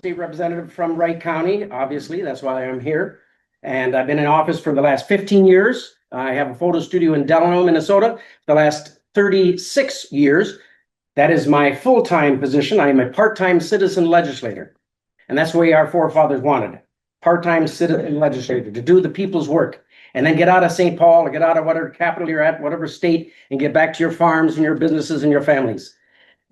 state representative from Wright County, obviously, that's why I'm here. And I've been in office for the last 15 years. I have a photo studio in Delano, Minnesota, the last 36 years. That is my full-time position. I am a part-time citizen legislator. And that's the way our forefathers wanted it. Part-time citizen legislator to do the people's work. And then get out of St. Paul or get out of whatever capital you're at, whatever state, and get back to your farms and your businesses and your families.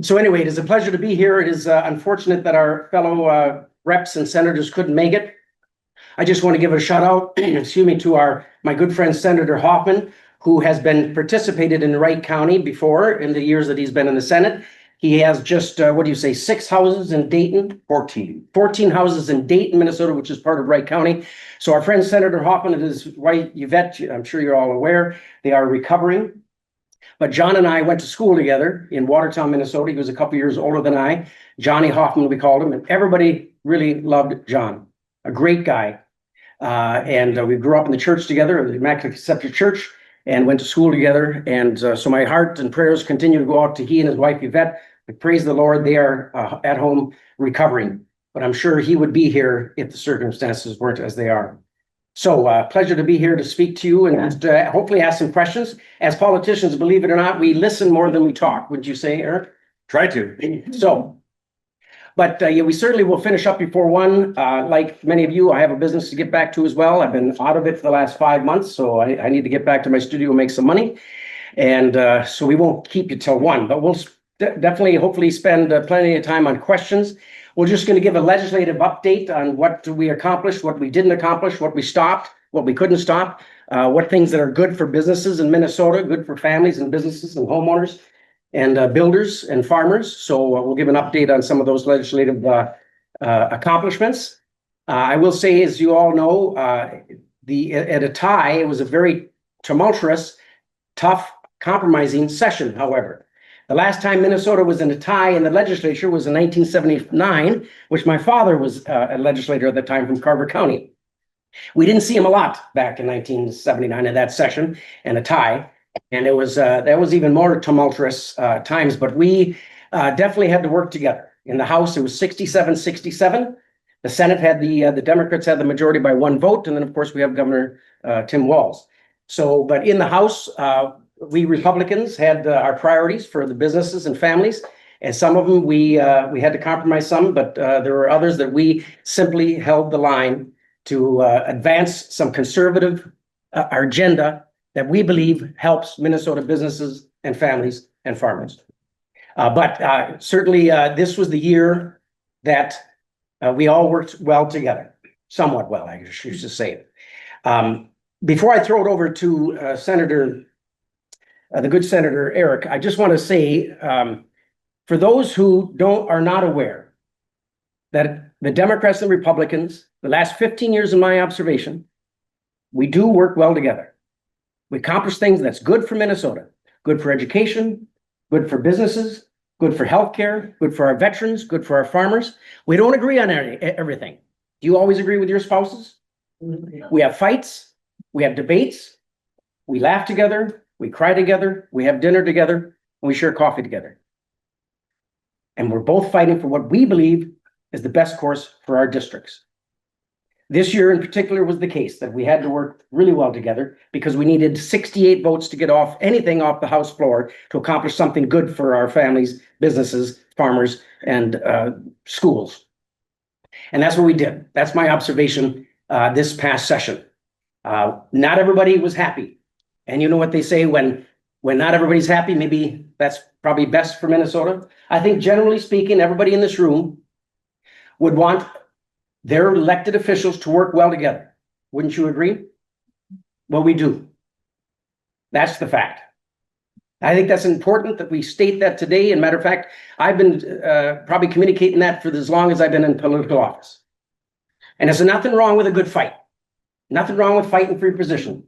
So anyway, it is a pleasure to be here. It is unfortunate that our fellow reps and senators couldn't make it. I just want to give a shout out, excuse me, to my good friend, Senator Hoffman, who has been participated in Wright County before in the years that he's been in the Senate. He has just, 6 houses in Dayton? 14. 14 houses in Dayton, Minnesota, which is part of Wright County. So our friend, Senator Hoffman, and his wife, Yvette, I'm sure you're all aware, they are recovering. But John and I went to school together in Watertown, Minnesota. He was a couple years older than I. Johnny Hoffman, we called him, and everybody really loved John. A great guy. And we grew up in the church together, the Immaculate Conception Church, and went to school together. And so my heart and prayers continue to go out to he and his wife, Yvette. But praise the Lord, they are at home recovering. But I'm sure he would be here if the circumstances weren't as they are. So pleasure to be here to speak to you and hopefully ask some questions. As politicians, believe it or not, we listen more than we talk. Would you say, Eric? Try to. So, but yeah, we certainly will finish up before 1. Like many of you, I have a business to get back to as well. I've been out of it for the last 5 months, so I need to get back to my studio and make some money. And so we won't keep you till 1, but we'll definitely, hopefully spend plenty of time on questions. We're just going to give a legislative update on what we accomplished, what we didn't accomplish, what we stopped, what we couldn't stop, what things that are good for businesses in Minnesota, good for families and businesses and homeowners and builders and farmers. So we'll give an update on some of those legislative accomplishments. I will say, as you all know, at a tie, it was a very tumultuous, tough, compromising session, however. The last time Minnesota was in a tie in the legislature was in 1979, which my father was a legislator at the time from Carver County. We didn't see him a lot back in 1979 in that session and a tie. And it was that was even more tumultuous times, but we definitely had to work together. In the House, it was 67-67. The Senate had the Democrats had the majority by 1 vote. And then, of course, we have Governor Tim Walz. So, but in the House, we Republicans had our priorities for the businesses and families, and some of them we had to compromise some, but there were others that we simply held the line to advance some conservative agenda that we believe helps Minnesota businesses and families and farmers. But certainly this was the year that we all worked well together, somewhat well, I should say. Before I throw it over to the good Senator Eric, I just want to say, for those who are not aware, that the Democrats and Republicans, the last 15 years in my observation, we do work well together. We accomplish things that's good for Minnesota, good for education, good for businesses, good for healthcare, good for our veterans, good for our farmers. We don't agree on everything. Do you always agree with your spouses? We have fights, we have debates, we laugh together, we cry together, we have dinner together, and we share coffee together. And we're both fighting for what we believe is the best course for our districts. This year in particular was the case that we had to work really well together because we needed 68 votes to get anything off the House floor to accomplish something good for our families, businesses, farmers, and schools. And that's what we did. That's my observation this past session. Not everybody was happy. And you know what they say, when not everybody's happy, maybe that's probably best for Minnesota. I think generally speaking, everybody in this room would want their elected officials to work well together. Wouldn't you agree? Well, we do. That's the fact. I think that's important that we state that today. And matter of fact, I've been probably communicating that for as long as I've been in political office. And there's nothing wrong with a good fight. Nothing wrong with fighting for your position.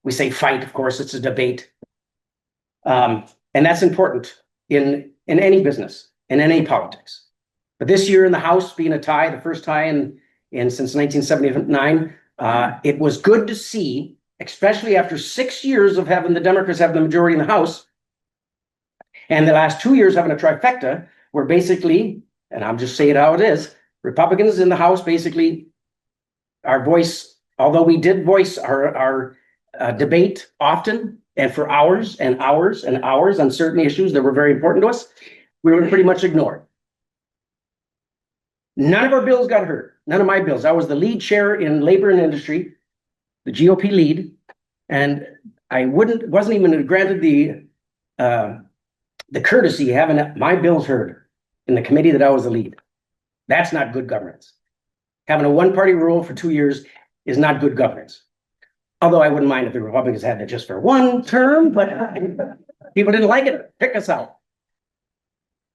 We say fight, of course, it's a debate. And that's important in any business, in any politics. But this year in the House being a tie, the first tie since 1979, it was good to see, especially after 6 years of having the Democrats have the majority in the House, and the last 2 years having a trifecta, where basically, and I'll just say it how it is, Republicans in the House, basically, our voice, although we did voice our debate often and for hours and hours and hours on certain issues that were very important to us, we were pretty much ignored. None of our bills got heard. None of my bills. I was the lead chair in labor and industry, the GOP lead, and I wasn't even granted the courtesy of having my bills heard in the committee that I was the lead. That's not good governance. Having a one-party rule for 2 years is not good governance. Although I wouldn't mind if the Republicans had that just for one term, but people didn't like it. Pick us out.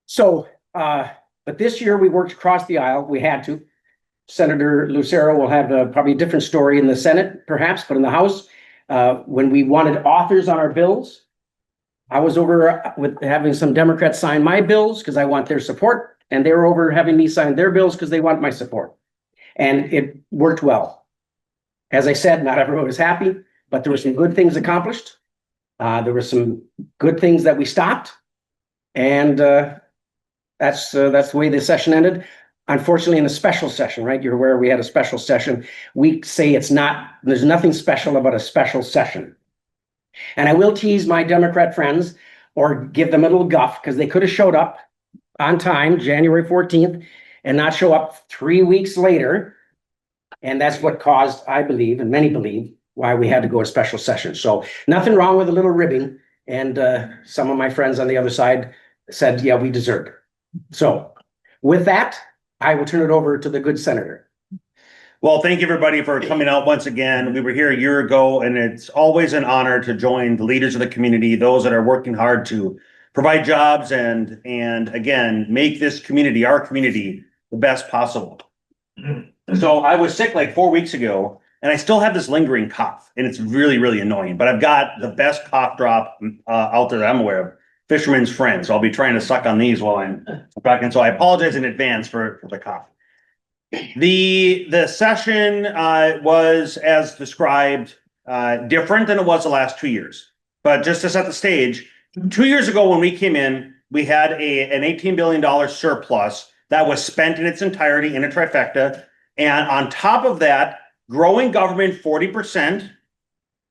So, but this year we worked across the aisle. We had to. Senator Lucero will have probably a different story in the Senate, perhaps, but in the House, when we wanted authors on our bills, I was over with having some Democrats sign my bills because I want their support, and they were over having me sign their bills because they want my support. And it worked well. As I said, not everyone was happy, but there were some good things accomplished. There were some good things that we stopped, and that's the way the session ended. Unfortunately, in a special session, right? You're aware we had a special session. We say there's nothing special about a special session. And I will tease my Democrat friends or give them a little guff because they could have showed up on time, January 14th, and not show up 3 weeks later. And that's what caused, I believe, and many believe, why we had to go to special session. So nothing wrong with a little ribbing. And some of my friends on the other side said, yeah, we deserved it. So with that, I will turn it over to the good senator. Well, thank you, everybody, for coming out once again. We were here a year ago, and it's always an honor to join the leaders of the community, those that are working hard to provide jobs and again, make this community, our community, the best possible. So I was sick like 4 weeks ago, and I still have this lingering cough, and it's really, really annoying. But I've got the best cough drop out there that I'm aware of, Fisherman's Friend. So I'll be trying to suck on these while I'm back. And so I apologize in advance for the cough. The session was, as described, different than it was the last 2 years. But just to set the stage, 2 years ago when we came in, we had an $18 billion surplus that was spent in its entirety in a trifecta. And on top of that, growing government 40%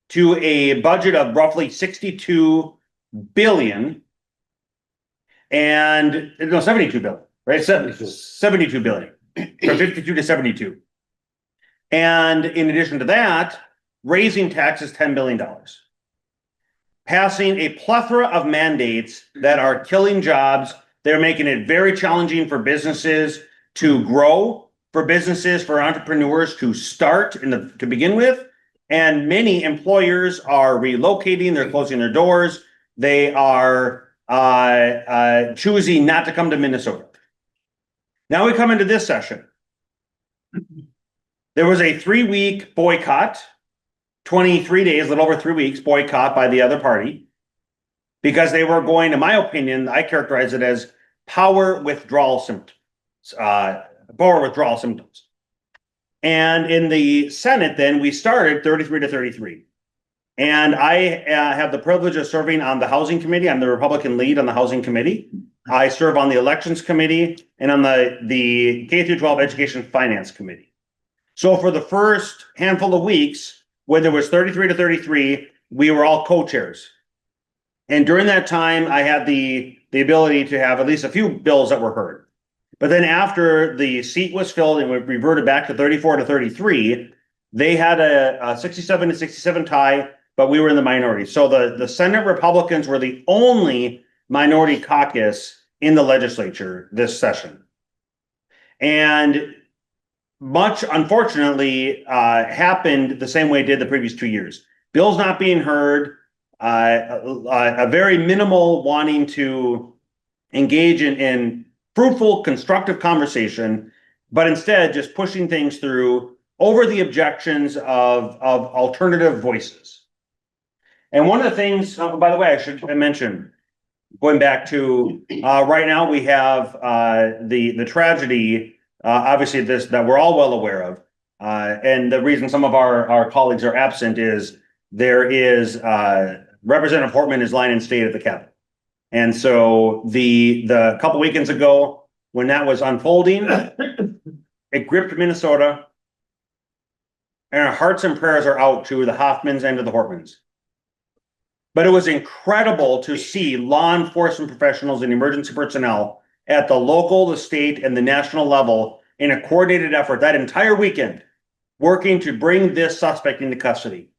to a budget of roughly 62 billion and no, 72 billion, right? 72 billion. From 52 to 72. And in addition to that, raising taxes $10 billion. Passing a plethora of mandates that are killing jobs. They're making it very challenging for businesses to grow, for businesses, for entrepreneurs to start to begin with. And many employers are relocating, they're closing their doors. They are choosing not to come to Minnesota. Now we come into this session. There was a 3-week boycott, 23 days, a little over 3 weeks boycott by the other party, because they were going, in my opinion, I characterize it as power withdrawal symptoms. And in the Senate, then we started 33 to 33. And I have the privilege of serving on the Housing Committee. I'm the Republican lead on the Housing Committee. I serve on the Elections Committee and on the K through 12 Education Finance Committee. So for the first handful of weeks, when there was 33 to 33, we were all co-chairs. And during that time, I had the ability to have at least a few bills that were heard. But then after the seat was filled and we reverted back to 34 to 33, they had a 67 to 67 tie, but we were in the minority. So the Senate Republicans were the only minority caucus in the legislature this session. And much, unfortunately, happened the same way it did the previous 2 years. Bills not being heard, a very minimal wanting to engage in fruitful, constructive conversation, but instead just pushing things through over the objections of alternative voices. And one of the things, by the way, I should mention, going back to right now, we have the tragedy, obviously that we're all well aware of. And the reason some of our colleagues are absent is there is Representative Portman is lying in state at the Capitol. And so the couple weekends ago, when that was unfolding, It gripped Minnesota. And our hearts and prayers are out to the Hoffmans and to the Hortmans. But it was incredible to see law enforcement professionals and emergency personnel at the local, the state, and the national level in a coordinated effort that entire weekend, working to bring this suspect into custody.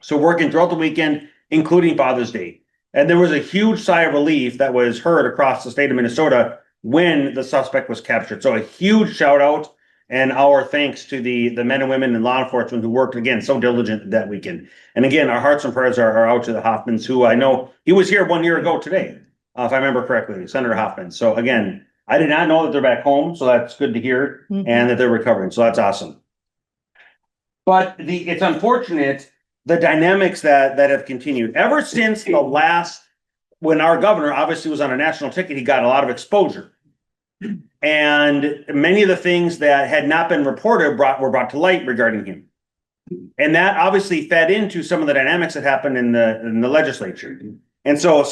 So working throughout the weekend, including Father's Day. And there was a huge sigh of relief that was heard across the state of Minnesota when the suspect was captured. So a huge shout out and our thanks to the men and women in law enforcement who worked, again, so diligent that weekend. And again, our hearts and prayers are out to the Hoffmans, who I know he was here 1 year ago today, if I remember correctly, Senator Hoffman. So again, I did not know that they're back home, so that's good to hear, and that they're recovering. So that's awesome. But it's unfortunate, the dynamics that have continued ever since the last, when our governor obviously was on a national ticket, he got a lot of exposure. And many of the things that had not been reported were brought to light regarding him. And that obviously fed into some of the dynamics that happened in the legislature. And so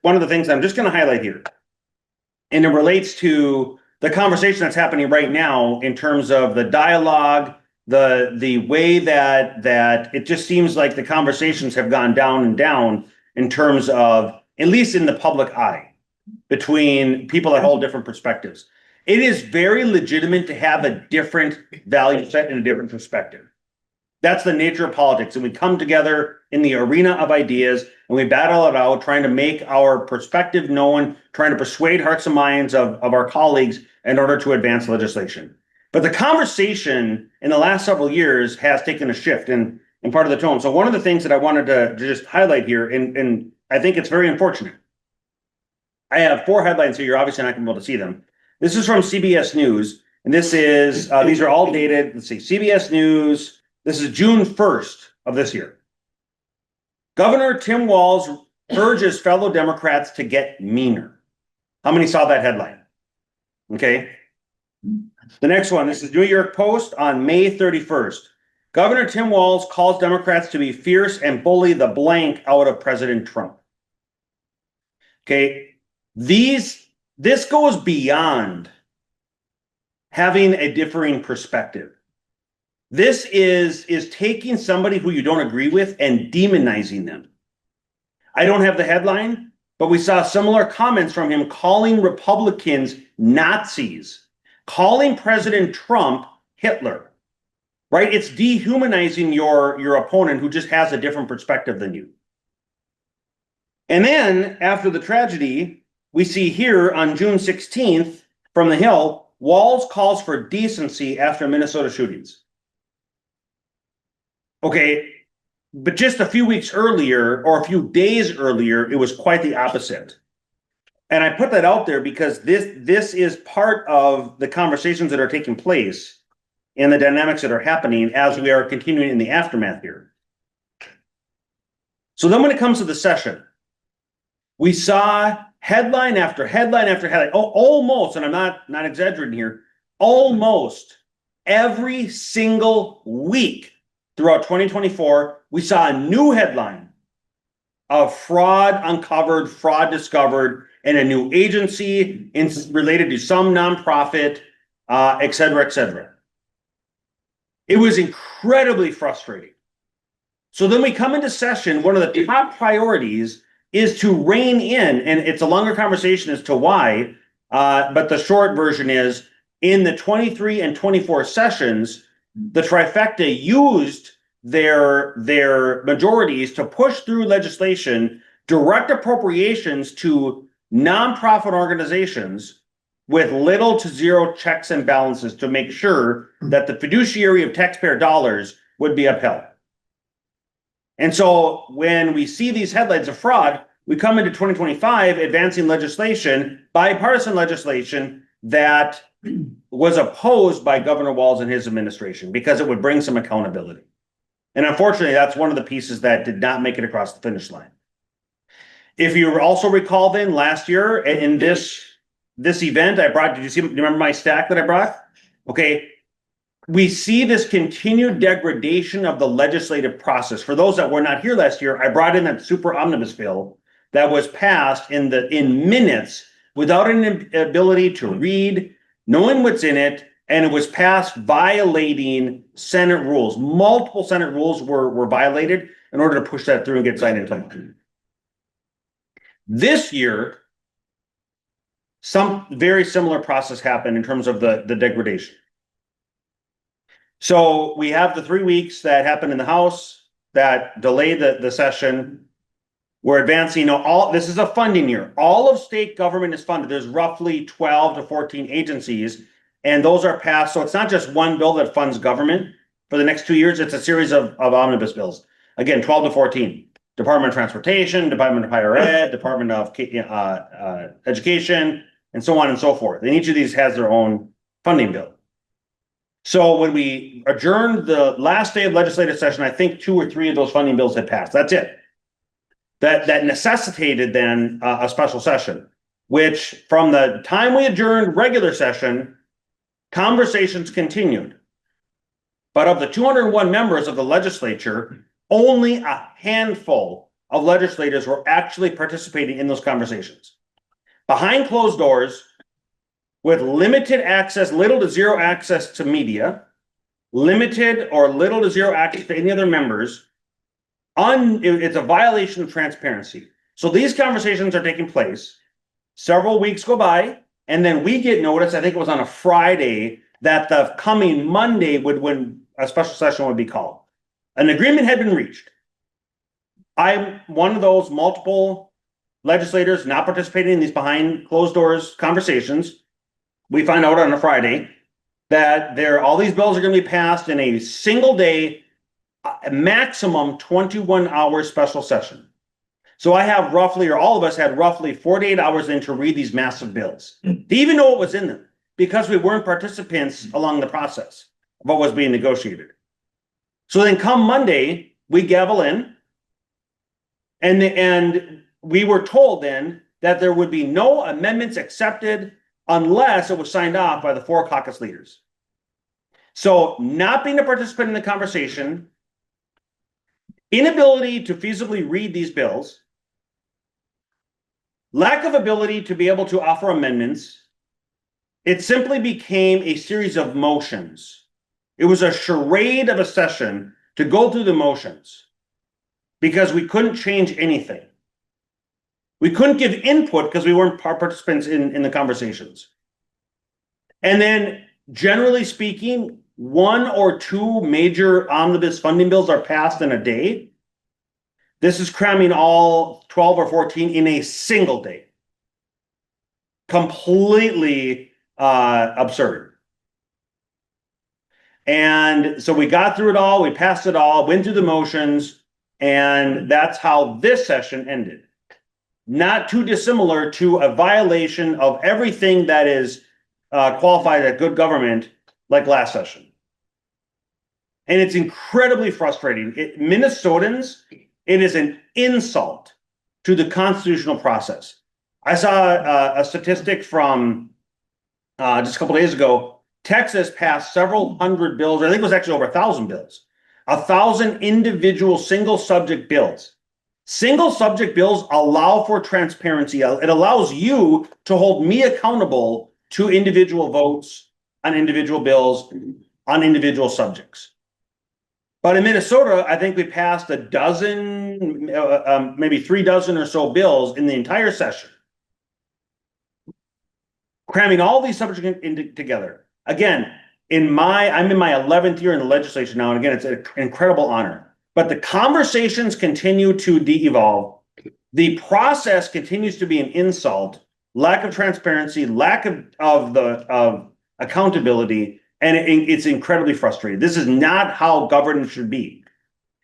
one of the things I'm just going to highlight here, and it relates to the conversation that's happening right now in terms of the dialogue, the way that it just seems like the conversations have gone down and down in terms of, at least in the public eye, between people that hold different perspectives. It is very legitimate to have a different value set and a different perspective. That's the nature of politics. And we come together in the arena of ideas and we battle it out, trying to make our perspective known, trying to persuade hearts and minds of our colleagues in order to advance legislation. But the conversation in the last several years has taken a shift in part of the tone. So one of the things that I wanted to just highlight here, and I think it's very unfortunate. I have 4 headlines here. You're obviously not going to be able to see them. This is from CBS News, and this is, these are all dated. Let's see, CBS News. This is June 1st of this year. Governor Tim Walz urges fellow Democrats to get meaner. How many saw that headline? Okay. The next one, this is New York Post on May 31st. Governor Tim Walz calls Democrats to be fierce and bully the blank out of President Trump. Okay. This goes beyond having a differing perspective. This is taking somebody who you don't agree with and demonizing them. I don't have the headline, but we saw similar comments from him calling Republicans Nazis, calling President Trump Hitler, right? It's dehumanizing your opponent who just has a different perspective than you. And then after the tragedy, we see here on June 16th from the Hill, Walz calls for decency after Minnesota shootings. Okay, but just a few weeks earlier or a few days earlier, it was quite the opposite. And I put that out there because this is part of the conversations that are taking place and the dynamics that are happening as we are continuing in the aftermath here. So then when it comes to the session, we saw headline after headline after headline, almost, and I'm not exaggerating here, almost every single week throughout 2024, we saw a new headline of fraud uncovered, fraud discovered, and a new agency related to some nonprofit, et cetera, et cetera. It was incredibly frustrating. So then we come into session, one of the top priorities is to rein in, and it's a longer conversation as to why, but the short version is, in the 23 and 24 sessions, the trifecta used their majorities to push through legislation, direct appropriations to nonprofit organizations with little to zero checks and balances to make sure that the fiduciary of taxpayer dollars would be upheld. And so when we see these headlines of fraud, we come into 2025 advancing legislation, bipartisan legislation that was opposed by Governor Walz and his administration because it would bring some accountability. And unfortunately, that's one of the pieces that did not make it across the finish line. If you also recall then last year in this event I brought, do you remember my stack that I brought? Okay. We see this continued degradation of the legislative process. For those that were not here last year, I brought in that super omnibus bill that was passed in minutes without an ability to read, knowing what's in it, And it was passed violating Senate rules. Multiple Senate rules were violated in order to push that through and get signed into law. This year, some very similar process happened in terms of the degradation. So we have the 3 weeks that happened in the House that delayed the session. We're advancing this is a funding year. All of state government is funded. There's roughly 12 to 14 agencies, and those are passed. So it's not just one bill that funds government for the next 2 years. It's a series of omnibus bills. Again, 12 to 14. Department of Transportation, Department of Higher Ed, Department of Education, and so on and so forth. And each of these has their own funding bill. So when we adjourned the last day of legislative session, I think 2 or 3 of those funding bills had passed. That's it. That necessitated then a special session, which from the time we adjourned regular session, conversations continued. But of the 201 members of the legislature, only a handful of legislators were actually participating in those conversations. Behind closed doors, with limited access, little to zero access to media, limited or little to zero access to any other members, it's a violation of transparency. So these conversations are taking place. Several weeks go by, and then we get notice, I think it was on a Friday, that the coming Monday when a special session would be called. An agreement had been reached. I'm one of those multiple legislators not participating in these behind closed doors conversations. We find out on a Friday that all these bills are going to be passed in a single day, a maximum 21-hour special session. So I have roughly, or all of us had roughly 48 hours then to read these massive bills, to even know what was in them, because we weren't participants along the process of what was being negotiated. So then come Monday, we gavel in, and we were told then that there would be no amendments accepted unless it was signed off by the 4 caucus leaders. So not being a participant in the conversation, inability to feasibly read these bills, lack of ability to be able to offer amendments, it simply became a series of motions. It was a charade of a session to go through the motions because we couldn't change anything. We couldn't give input because we weren't participants in the conversations. And then, generally speaking, 1 or 2 major omnibus funding bills are passed in a day. This is cramming all 12 or 14 in a single day. Completely absurd. And so we got through it all, we passed it all, went through the motions, and that's how this session ended. Not too dissimilar to a violation of everything that is qualified as good government like last session. And it's incredibly frustrating. Minnesotans, it is an insult to the constitutional process. I saw a statistic from just a couple days ago. Texas passed several hundred bills, or I think it was actually over 1,000 bills, 1,000 individual single subject bills. Single subject bills allow for transparency. It allows you to hold me accountable to individual votes on individual bills on individual subjects. But in Minnesota, I think we passed a dozen, maybe 3 dozen or so bills in the entire session, cramming all these subjects together. Again, I'm in my 11th year in the legislature now, and again, it's an incredible honor. But the conversations continue to de-evolve. The process continues to be an insult, lack of transparency, lack of accountability, and it's incredibly frustrating. This is not how governance should be.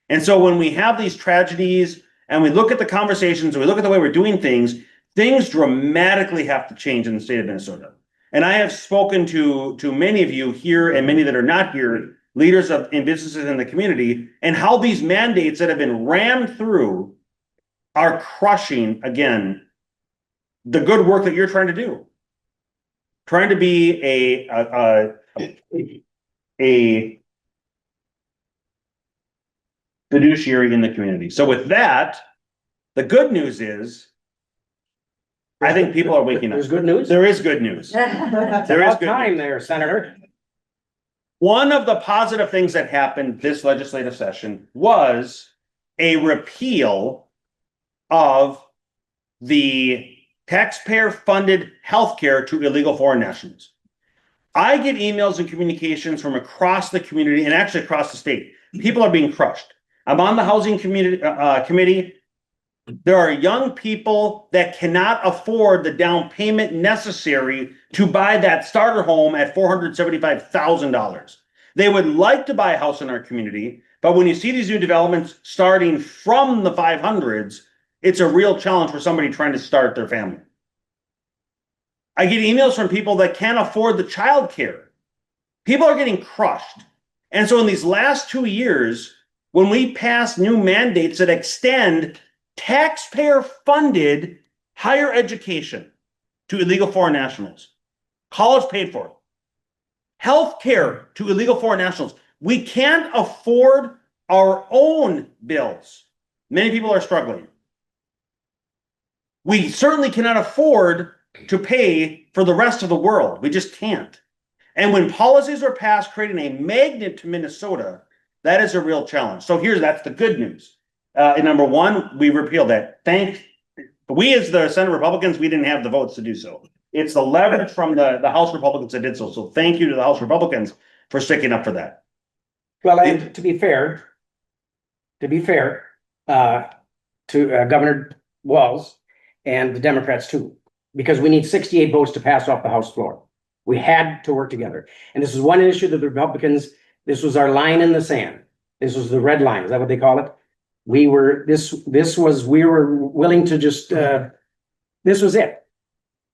And so when we have these tragedies and we look at the conversations, and we look at the way we're doing things dramatically have to change in the state of Minnesota. And I have spoken to many of you here and many that are not here, leaders in businesses in the community, and how these mandates that have been rammed through are crushing, again, the good work that you're trying to do. Trying to be a fiduciary in the community. So with that, the good news is, I think people are waking up. There's good news? There is good news. There is About good time news. there, Senator. One of the positive things that happened this legislative session was a repeal of the taxpayer-funded healthcare to illegal foreign nationals. I get emails and communications from across the community and actually across the state. People are being crushed. I'm on the housing committee. There are young people that cannot afford the down payment necessary to buy that starter home at $475,000. They would like to buy a house in our community, but when you see these new developments starting from the 500s, it's a real challenge for somebody trying to start their family. I get emails from people that can't afford the child care. People are getting crushed. And so in these last 2 years, when we pass new mandates that extend taxpayer-funded higher education to illegal foreign nationals, college paid for, health care to illegal foreign nationals, we can't afford our own bills. Many people are struggling. We certainly cannot afford to pay for the rest of the world. We just can't. And when policies are passed creating a magnet to Minnesota, that is a real challenge. So that's the good news. And number one, we repealed that. We as the Senate Republicans, we didn't have the votes to do so. It's the leverage from the House Republicans that did so. So thank you to the House Republicans for sticking up for that. Well, and to be fair, to Governor Walz and the Democrats too, because we need 68 votes to pass off the House floor. We had to work together. And this is one issue that the Republicans, this was our line in the sand. This was the red line. Is that what they call it? We were willing to just, this was it.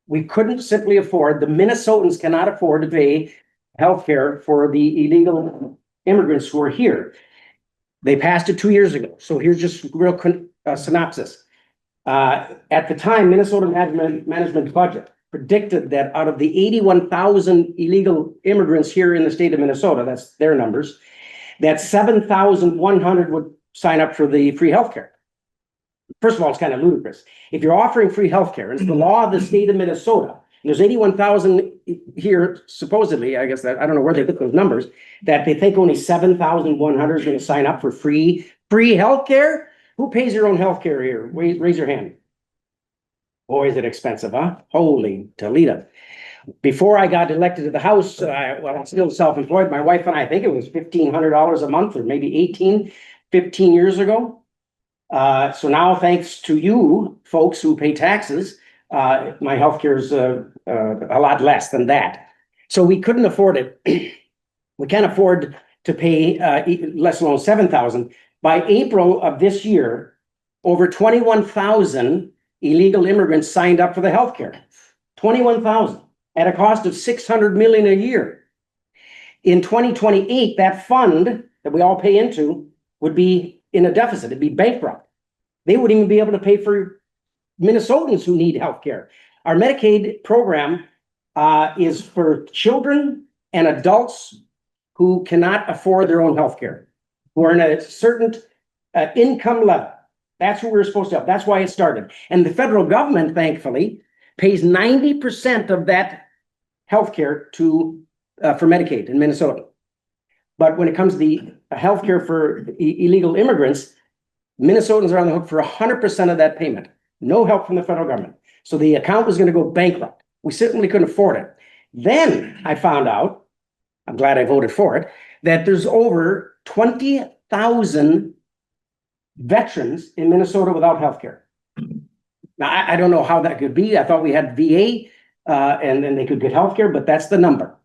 We couldn't simply afford, the Minnesotans cannot afford to pay healthcare for the illegal immigrants who are here. They passed it 2 years ago. So here's just real synopsis. At the time, Minnesota management budget predicted that out of the 81,000 illegal immigrants here in the state of Minnesota, that's their numbers, that 7,100 would sign up for the free healthcare. First of all, it's kind of ludicrous. If you're offering free healthcare, it's the law of the state of Minnesota. And there's 81,000 here, supposedly, I guess that I don't know where they put those numbers, that they think only 7,100 is going to sign up for free healthcare. Who pays your own healthcare here? Raise your hand. Boy, is it expensive, huh? Holy Toledo. Before I got elected to the House, I'm still self-employed. My wife and I think it was $1,500 a month or maybe 15 years ago. So now, thanks to you folks who pay taxes, my healthcare is a lot less than that. So we couldn't afford it. We can't afford to pay less alone 7,000. By April of this year, over 21,000 illegal immigrants signed up for the healthcare. 21,000 at a cost of $600 million a year. In 2028, that fund that we all pay into would be in a deficit. It'd be bankrupt. They wouldn't even be able to pay for Minnesotans who need healthcare. Our Medicaid program is for children and adults who cannot afford their own healthcare, who are in a certain income level. That's what we're supposed to have. That's why it started. And the federal government, thankfully, pays 90% of that healthcare for Medicaid in Minnesota. But when it comes to the healthcare for illegal immigrants, Minnesotans are on the hook for 100% of that payment. No help from the federal government. So the account was going to go bankrupt. We certainly couldn't afford it. Then I found out, I'm glad I voted for it, that there's over 20,000 veterans in Minnesota without health care. Now, I don't know how that could be. I thought we had VA and then they could get health care, but that's the number.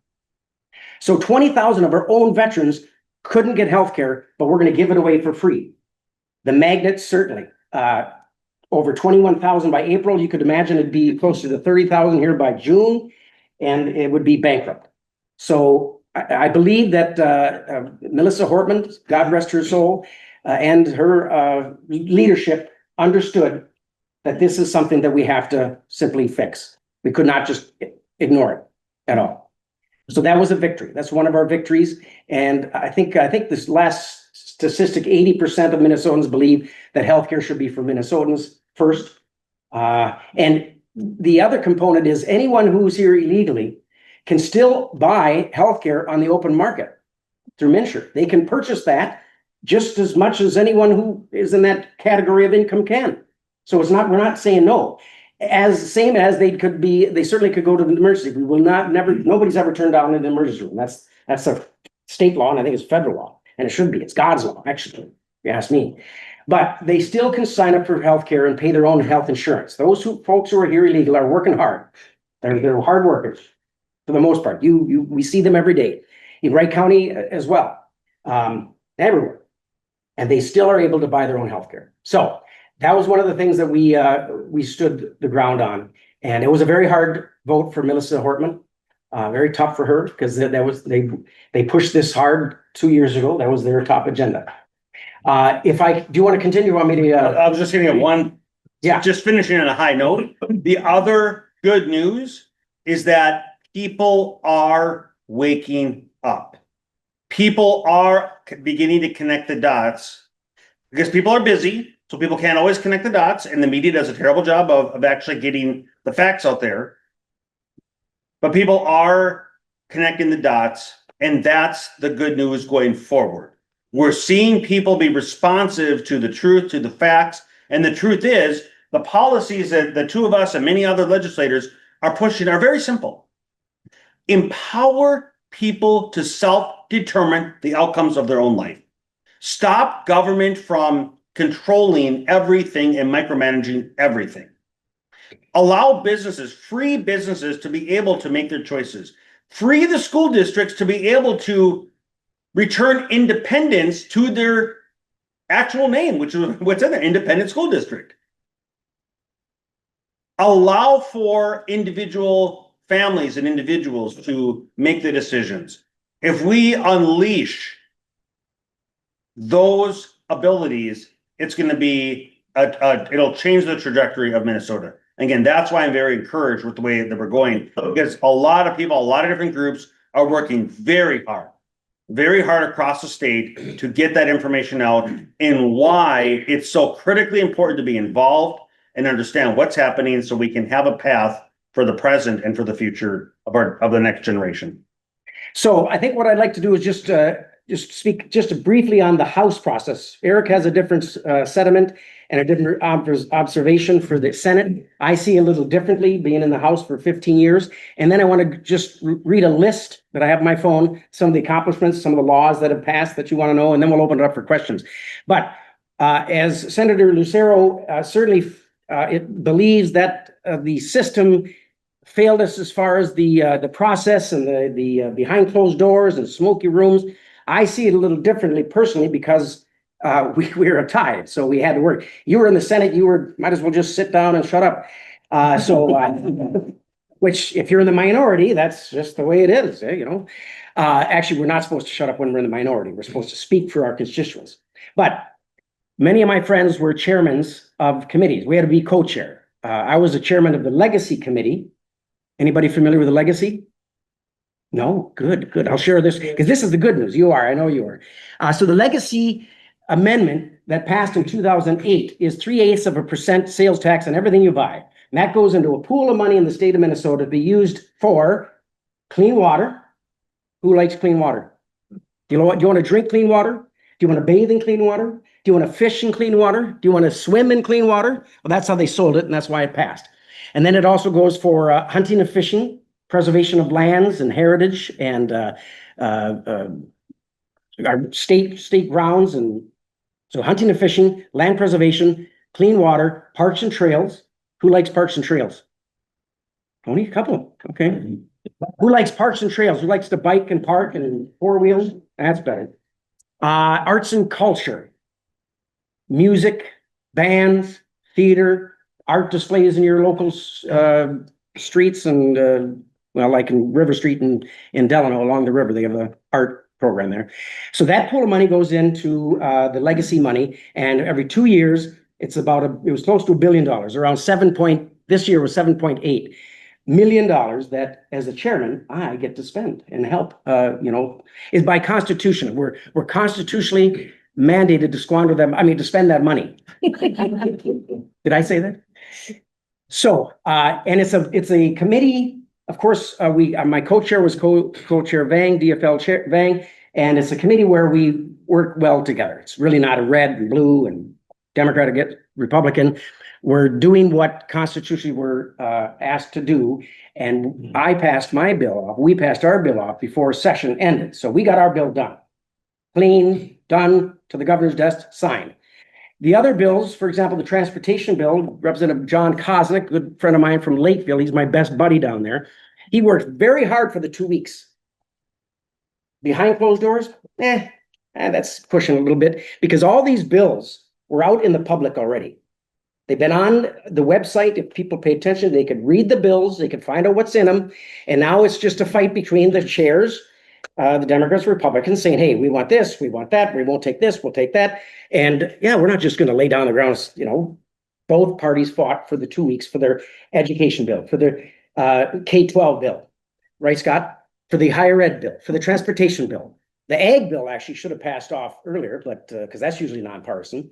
So 20,000 of our own veterans couldn't get health care, but we're going to give it away for free. The magnet, certainly. Over 21,000 by April. You could imagine it'd be closer to 30,000 here by June, and it would be bankrupt. So I believe that Melissa Hortman, God rest her soul, and her leadership understood that this is something that we have to simply fix. We could not just ignore it at all. So that was a victory. That's one of our victories. And I think this last statistic, 80% of Minnesotans believe that healthcare should be for Minnesotans first. And the other component is anyone who's here illegally can still buy healthcare on the open market. through MNsure. They can purchase that just as much as anyone who is in that category of income can. So it's not, we're not saying no. As same as they certainly could go to the emergency. We will not, nobody's ever turned down an emergency room. That's a state law, and I think it's federal law, and it should be. It's God's law, actually, if you ask me. But they still can sign up for healthcare and pay their own health insurance. Folks who are here illegal are working hard. They're hard workers for the most part. We see them every day in Wright County as well, everywhere, and they still are able to buy their own healthcare. So that was one of the things that we stood the ground on, and it was a very hard vote for Melissa Hortman. Very tough for her because they pushed this hard 2 years ago. That was their top agenda. Do you want to continue? Want me to? I was just getting at one. Yeah. Just finishing on a high note. The other good news is that people are waking up. People are beginning to connect the dots because people are busy, so people can't always connect the dots, and the media does a terrible job of actually getting the facts out there. But people are connecting the dots, and that's the good news going forward. We're seeing people be responsive to the truth, to the facts, and the truth is the policies that the two of us and many other legislators are pushing are very simple. Empower people to self-determine the outcomes of their own life. Stop government from controlling everything and micromanaging everything. Allow businesses, free businesses, to be able to make their choices. Free the school districts to be able to return independence to their actual name, which is what's in there, independent school district. Allow for individual families and individuals to make the decisions. If we unleash those abilities, it's going to be it'll change the trajectory of Minnesota. Again, that's why I'm very encouraged with the way that we're going, because a lot of people, a lot of different groups are working very hard across the state to get that information out and why it's so critically important to be involved and understand what's happening so we can have a path for the present and for the future of the next generation. So I think what I'd like to do is just speak just briefly on the House process. Eric has a different sentiment and a different observation for the Senate. I see a little differently, being in the House for 15 years. And then I want to just read a list that I have on my phone, some of the accomplishments, some of the laws that have passed that you want to know, and then we'll open it up for questions. But as Senator Lucero certainly it believes that the system failed us as far as the process and the behind closed doors and smoky rooms. I see it a little differently personally because we were a tie, so we had to work. You were in the Senate, might as well just sit down and shut up. Which if you're in the minority, that's just the way it is, you know. Actually, we're not supposed to shut up when we're in the minority. We're supposed to speak for our constituents. But many of my friends were chairmen of committees. We had to be co-chair. I was a chairman of the Legacy Committee. Anybody familiar with the Legacy? No? Good. I'll share this because this is the good news. You are, I know you are. So the Legacy Amendment that passed in 2008 is 3/8% sales tax on everything you buy. And that goes into a pool of money in the state of Minnesota to be used for clean water. Who likes clean water? Do you want to drink clean water? Do you want to bathe in clean water? Do you want to fish in clean water? Do you want to swim in clean water? Well, that's how they sold it, and that's why it passed. And then it also goes for hunting and fishing, preservation of lands and heritage, and our state grounds. And so hunting and fishing, land preservation, clean water, parks and trails. Who likes parks and trails? Only a couple. Okay. Who likes parks and trails? Who likes to bike and park and four wheels? That's better. Arts and culture, music, bands, theater, art displays in your local streets, and well, like in River Street in Delano along the river, they have an art program there. So that pool of money goes into the legacy money, and every 2 years, it was close to $1 billion, around this year was $7.8 million that, as the chairman, I get to spend and help. Is by constitution. We're constitutionally mandated to squander them. To spend that money. Did I say that? So, and it's a committee. Of course, my co-chair was co-chair Vang, DFL chair Vang, And it's a committee where we work well together. It's really not a red and blue and Democrat against Republican. We're doing what constitutionally we're asked to do. And I passed my bill off. We passed our bill off before session ended. So we got our bill done. Clean, done, to the governor's desk, signed. The other bills, for example, the transportation bill, Representative John Koznick, good friend of mine from Lakeville, he's my best buddy down there. He worked very hard for the 2 weeks. Behind closed doors, that's pushing a little bit, because all these bills were out in the public already. They've been on the website. If people pay attention, they could read the bills, they could find out what's in them. And now it's just a fight between the chairs, the Democrats, Republicans, saying, hey, we want this, we want that, we won't take this, we'll take that. And yeah, we're not just going to lay down the ground. Both parties fought for the 2 weeks for their education bill, for their K-12 bill, right, Scott? For the higher ed bill, for the transportation bill. The ag bill actually should have passed off earlier, but because that's usually nonpartisan.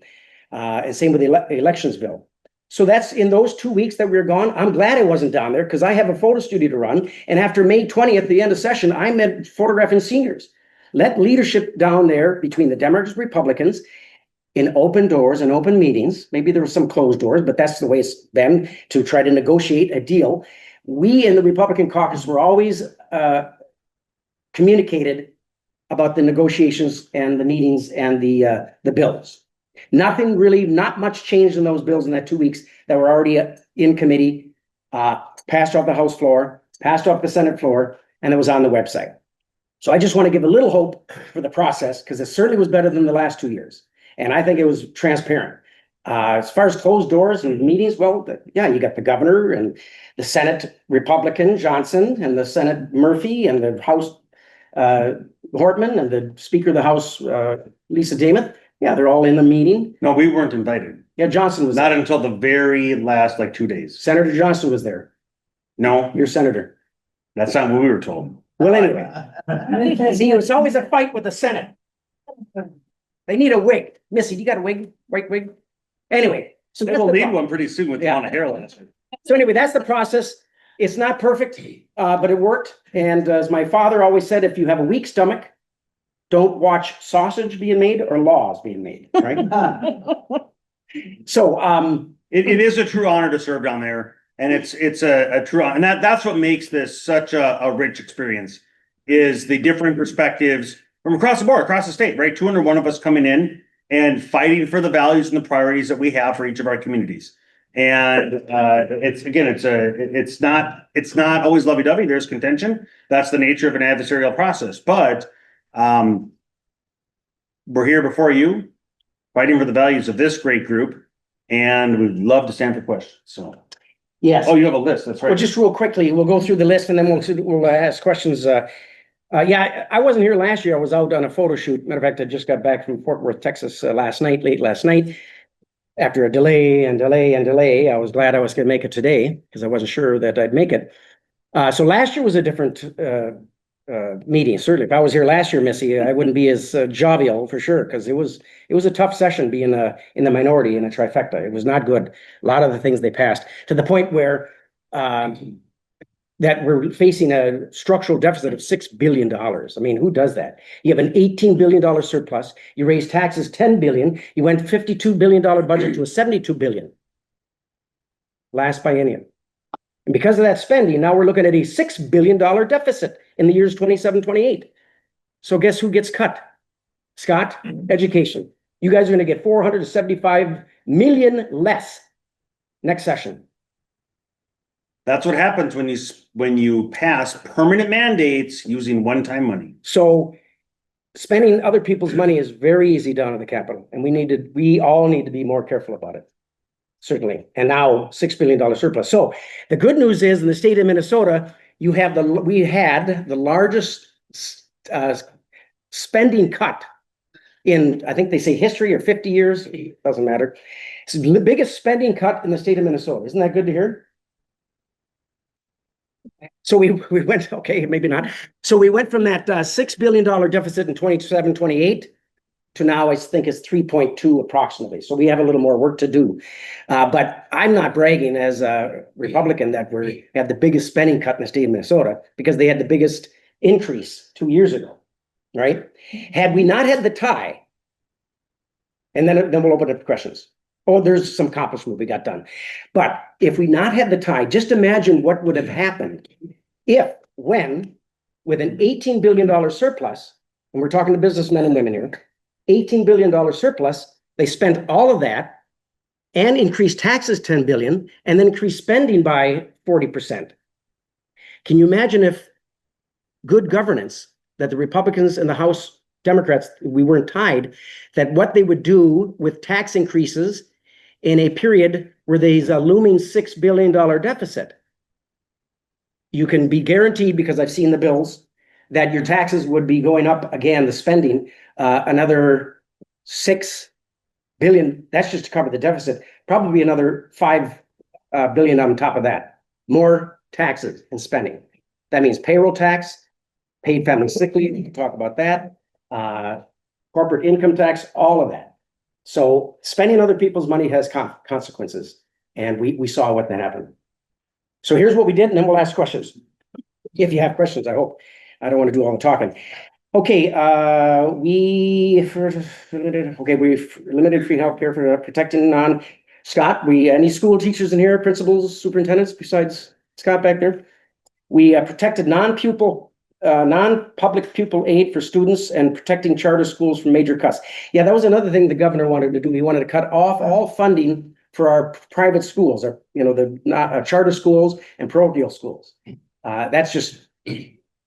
And same with the elections bill. So that's in those 2 weeks that we were gone. I'm glad I wasn't down there because I have a photo studio to run. And after May 20th, the end of session, I met photographing seniors. Let leadership down there between the Democrats and Republicans in open doors and open meetings. Maybe there were some closed doors, but that's the way it's been to try to negotiate a deal. We in the Republican caucus were always communicated about the negotiations and the meetings and the bills. Nothing really, not much changed in those bills in that 2 weeks that were already in committee, passed off the House floor, passed off the Senate floor, and it was on the website. So I just want to give a little hope for the process because it certainly was better than the last 2 years. And I think it was transparent. As far as closed doors and meetings, well, you got the governor and the Senate Republican Johnson and the Senate Murphy and the House Hortman and the Speaker of the House, Lisa Dameth. Yeah, they're all in the meeting. No, we weren't invited. Yeah, Johnson was Not there. until the very last, 2 days. Senator Johnson was there. No, Your senator. that's not what we were told. Well, anyway. See, it's always a fight with the Senate. They need a wig. Missy, you got a wig? White wig? Anyway. So that's We'll the need pro- one pretty soon with the amount of hair last. So anyway, that's the process. It's not perfect, but it worked. And as my father always said, if you have a weak stomach, don't watch sausage being made or laws being made, right? So, It is a true honor to serve down there, and it's a true honor, and that's what makes this such a rich experience, is the different perspectives from across the board, across the state, right? 201 of us coming in and fighting for the values and the priorities that we have for each of our communities. And it's not always lovey-dovey. There's contention. That's the nature of an adversarial process, but we're here before you, fighting for the values of this great group, and we'd love to stand for questions. So, yes. oh, you have a list. That's right. Well, just real quickly, we'll go through the list and then we'll ask questions. I wasn't here last year. I was out on a photo shoot. Matter of fact, I just got back from Fort Worth, Texas late last night. After a delay, I was glad I was going to make it today because I wasn't sure that I'd make it. So last year was a different meeting. Certainly, if I was here last year, Missy, I wouldn't be as jovial for sure because it was a tough session being in the minority in a trifecta. It was not good. A lot of the things they passed to the point where that we're facing a structural deficit of $6 billion. I mean, who does that? You have an $18 billion surplus. You raise taxes $10 billion. You went $52 billion budget to a $72 billion last biennium. And because of that spending, now we're looking at a $6 billion deficit in the years 27, 28. So guess who gets cut? Scott, education. You guys are going to get 475 million less next session. That's what happens when you pass permanent mandates using one-time money. So spending other people's money is very easy down at the Capitol, and we all need to be more careful about it. Certainly. And now $6 billion surplus. So the good news is in the state of Minnesota, we had the largest spending cut in, I think they say history or 50 years. It doesn't matter. It's the biggest spending cut in the state of Minnesota. Isn't that good to hear? So we went, okay, maybe not. So we went from that $6 billion deficit in 27, 28 to now I think it's 3.2 approximately. So we have a little more work to do. But I'm not bragging as a Republican that we had the biggest spending cut in the state of Minnesota because they had the biggest increase 2 years ago. right? Had we not had the tie, and then we'll open up questions. Oh, there's some accomplishment we got done. But if we not had the tie, just imagine what would have happened if, when, with an $18 billion surplus, and we're talking to businessmen and women here, $18 billion surplus, they spent all of that and increased taxes 10 billion and then increased spending by 40%. Can you imagine if good governance, that the Republicans and the House Democrats, we weren't tied, that what they would do with tax increases in a period where there's a looming $6 billion deficit? You can be guaranteed, because I've seen the bills, that your taxes would be going up again, the spending, another 6 billion. That's just to cover the deficit, probably another 5 billion on top of that. More taxes and spending. That means payroll tax, paid family sick leave, we can talk about that, corporate income tax, all of that. So spending other people's money has consequences, and we saw what that happened. So here's what we did, and then we'll ask questions. If you have questions, I hope. I don't want to do all the talking. Okay, we've limited free healthcare for protecting Scott. Any school teachers in here, principals, superintendents, besides Scott back there? We protected non-public pupil aid for students and protecting charter schools from major cuts. Yeah, that was another thing the governor wanted to do. He wanted to cut off all funding for our private schools, or the charter schools and parochial schools. That's just,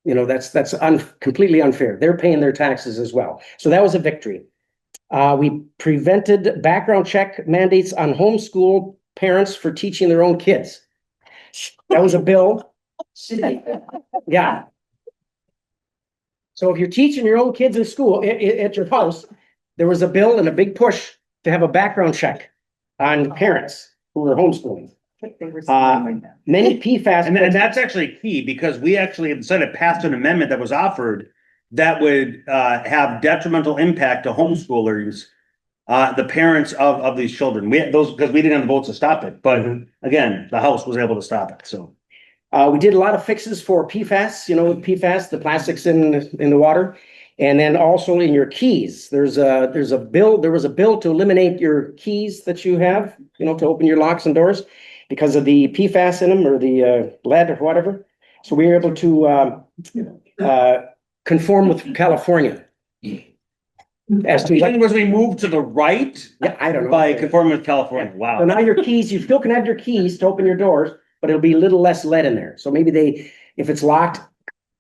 that's completely unfair. They're paying their taxes as well. So that was a victory. We prevented background check mandates on homeschool parents for teaching their own kids. That was a bill. Yeah. So if you're teaching your own kids in school at your house, there was a bill and a big push to have a background check on parents who were homeschooling. Many PFAS. And that's actually key, because we actually in the Senate passed an amendment that was offered that would have detrimental impact to homeschoolers, the parents of these children. We had those because we didn't have the votes to stop it. But again, the House was able to stop it. So we did a lot of fixes for PFAS, PFAS, the plastics in the water. And then also in your keys, there was a bill to eliminate your keys that you have, to open your locks and doors because of the PFAS in them, or the lead or whatever. So we were able to conform with California. As to when was we moved to the right? Yeah, I don't know. By conforming with California. Yeah. Wow. So now your keys, you still can have your keys to open your doors, but it'll be a little less lead in there. So maybe if it's locked,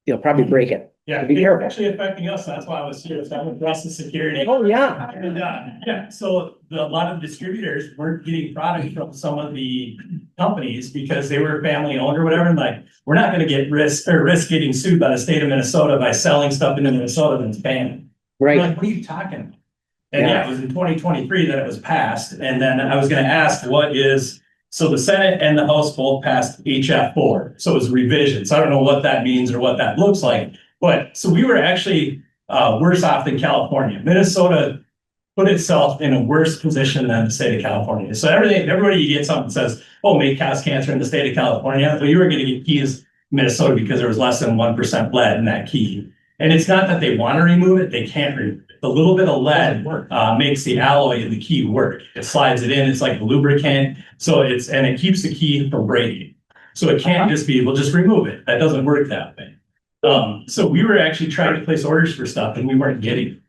they'll probably break it. Yeah, be it's careful. actually affecting us. That's why I was here. So I'm addressing security. Oh, yeah. And so a lot of distributors weren't getting product from some of the companies because they were family owned or whatever. And like, we're not going to get risk getting sued by the state of Minnesota by selling stuff into Minnesota that's banned. Right. We're like, what are you talking about? And yeah, it was in 2023 that it was passed. And then I was going to ask so the Senate and the House both passed HF4. So it was a revision. So I don't know what that means or what that looks like. But so we were actually worse off than California. Minnesota put itself in a worse position than the state of California. So everybody you get something that says, oh, may cause cancer in the state of California. Well, you were going to get keys in Minnesota because there was less than 1% lead in that key. And it's not that they want to remove it, they can't remove it. A little bit of lead makes the alloy in the key work. It slides it in, it's like a lubricant. So it keeps the key from breaking. So it can't just be, we'll just remove it. That doesn't work that way. So we were actually trying to place orders for stuff and we weren't getting it.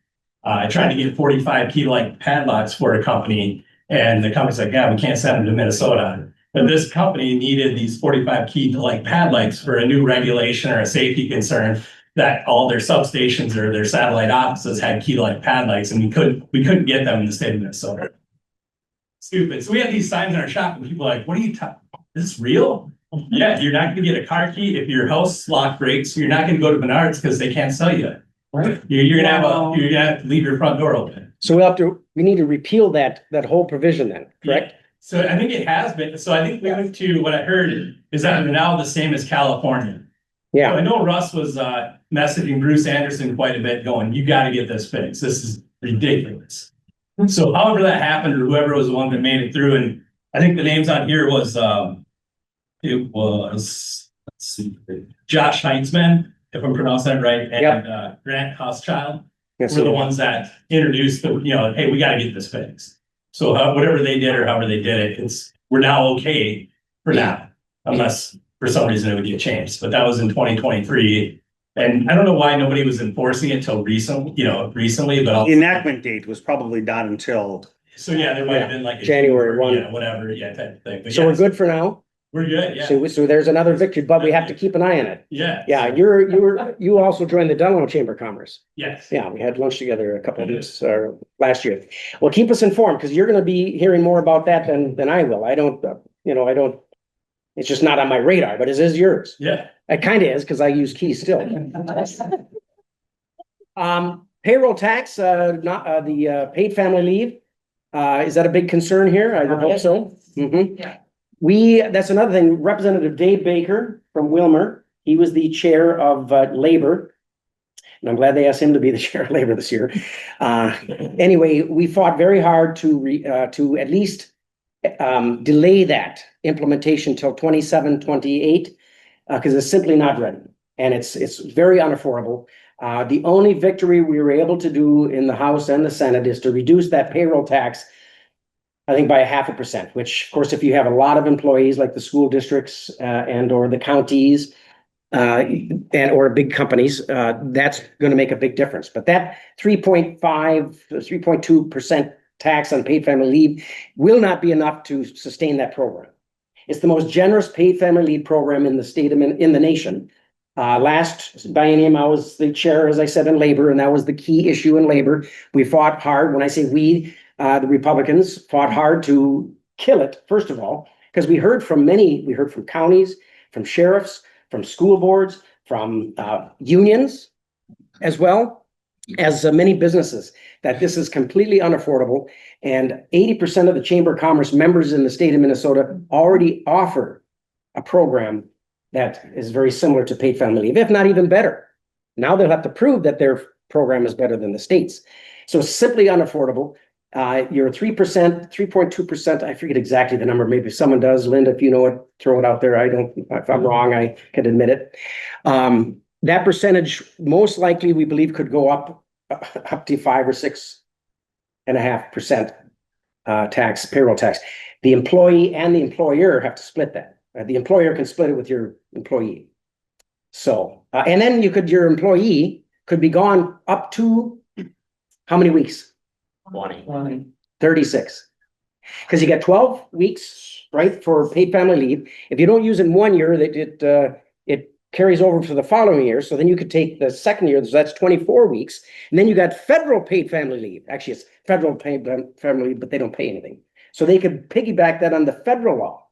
I tried to get 45 key like padlocks for a company, and the company's like, yeah, we can't send them to Minnesota. But this company needed these 45 key like padlocks for a new regulation or a safety concern that all their substations or their satellite offices had key like padlocks, and we couldn't get them in the state of Minnesota. Stupid. So we had these signs in our shop and people are like, what are you talking? Is this real? Yeah, you're not going to get a car key if your house lock breaks. You're not going to go to Menards because they can't sell you it. Right. You're gonna have to leave your front door open. So we need to repeal that whole provision then, correct? Yeah. So I think it has been. So I think we went to what I heard is that they're now the same as California. Yeah. So I know Russ was messaging Bruce Anderson quite a bit, going, "You got to get this fixed. This is ridiculous." So however that happened, or whoever was the one that made it through, and I think the names on here was let's see, Josh Heitzman, if I'm pronouncing that right, Yep. and Grant Housechild Yes, were the ones that introduced the, hey, we gotta get this fixed. So whatever they did or however they did it, we're now okay for now, unless for some reason it would get changed. But that was in 2023. And I don't know why nobody was enforcing it till recently, but The enactment date was probably not until, so yeah, there might have been like a January 1. yeah, whatever, yeah, type of thing. But So yeah, we're good for now. We're good, yeah. So there's another victory, but we have to keep an eye on it. Yeah. Yeah, you also joined the Delano Chamber of Commerce. Yes. Yeah, we had lunch together a couple of weeks last year. Well, keep us informed because you're going to be hearing more about that than I will. I don't. It's just not on my radar, but it is yours. Yeah. It kind of is because I use keys still. Payroll tax, not the paid family leave. Is that a big concern here? I would hope so. Mhm. Yeah. That's another thing. Representative Dave Baker from Wilmer, he was the chair of labor. And I'm glad they asked him to be the chair of labor this year. Anyway, we fought very hard to at least delay that implementation till 27, 28, because it's simply not ready. And it's very unaffordable. The only victory we were able to do in the House and the Senate is to reduce that payroll tax, I think by 0.5%, which of course, if you have a lot of employees like the school districts and or the counties or big companies, that's going to make a big difference. But that 3.2% tax on paid family leave will not be enough to sustain that program. It's the most generous paid family leave program in the state of in the nation. Last biennium, I was the chair, as I said, in labor, and that was the key issue in labor. We fought hard. When I say we, the Republicans fought hard to kill it, first of all, because we heard from counties, from sheriffs, from school boards, from unions, as well as many businesses, that this is completely unaffordable. And 80% of the Chamber of Commerce members in the state of Minnesota already offer a program that is very similar to paid family leave, if not even better. Now they'll have to prove that their program is better than the state's. So simply unaffordable. You're 3%, 3.2%. I forget exactly the number. Maybe someone does. Linda, if you know it, throw it out there. I don't, if I'm wrong, I can admit it. That percentage most likely we believe could go up to 5 or 6.5% payroll tax. The employee and the employer have to split that. The employer can split it with your employee. So, and then your employee could be gone up to how many weeks? 20. 36. Because you get 12 weeks, right, for paid family leave. If you don't use it in 1 year, it carries over for the following year. So then you could take the second year, so that's 24 weeks. And then you got federal paid family leave. Actually, it's federal paid family leave, but they don't pay anything. So they could piggyback that on the federal law.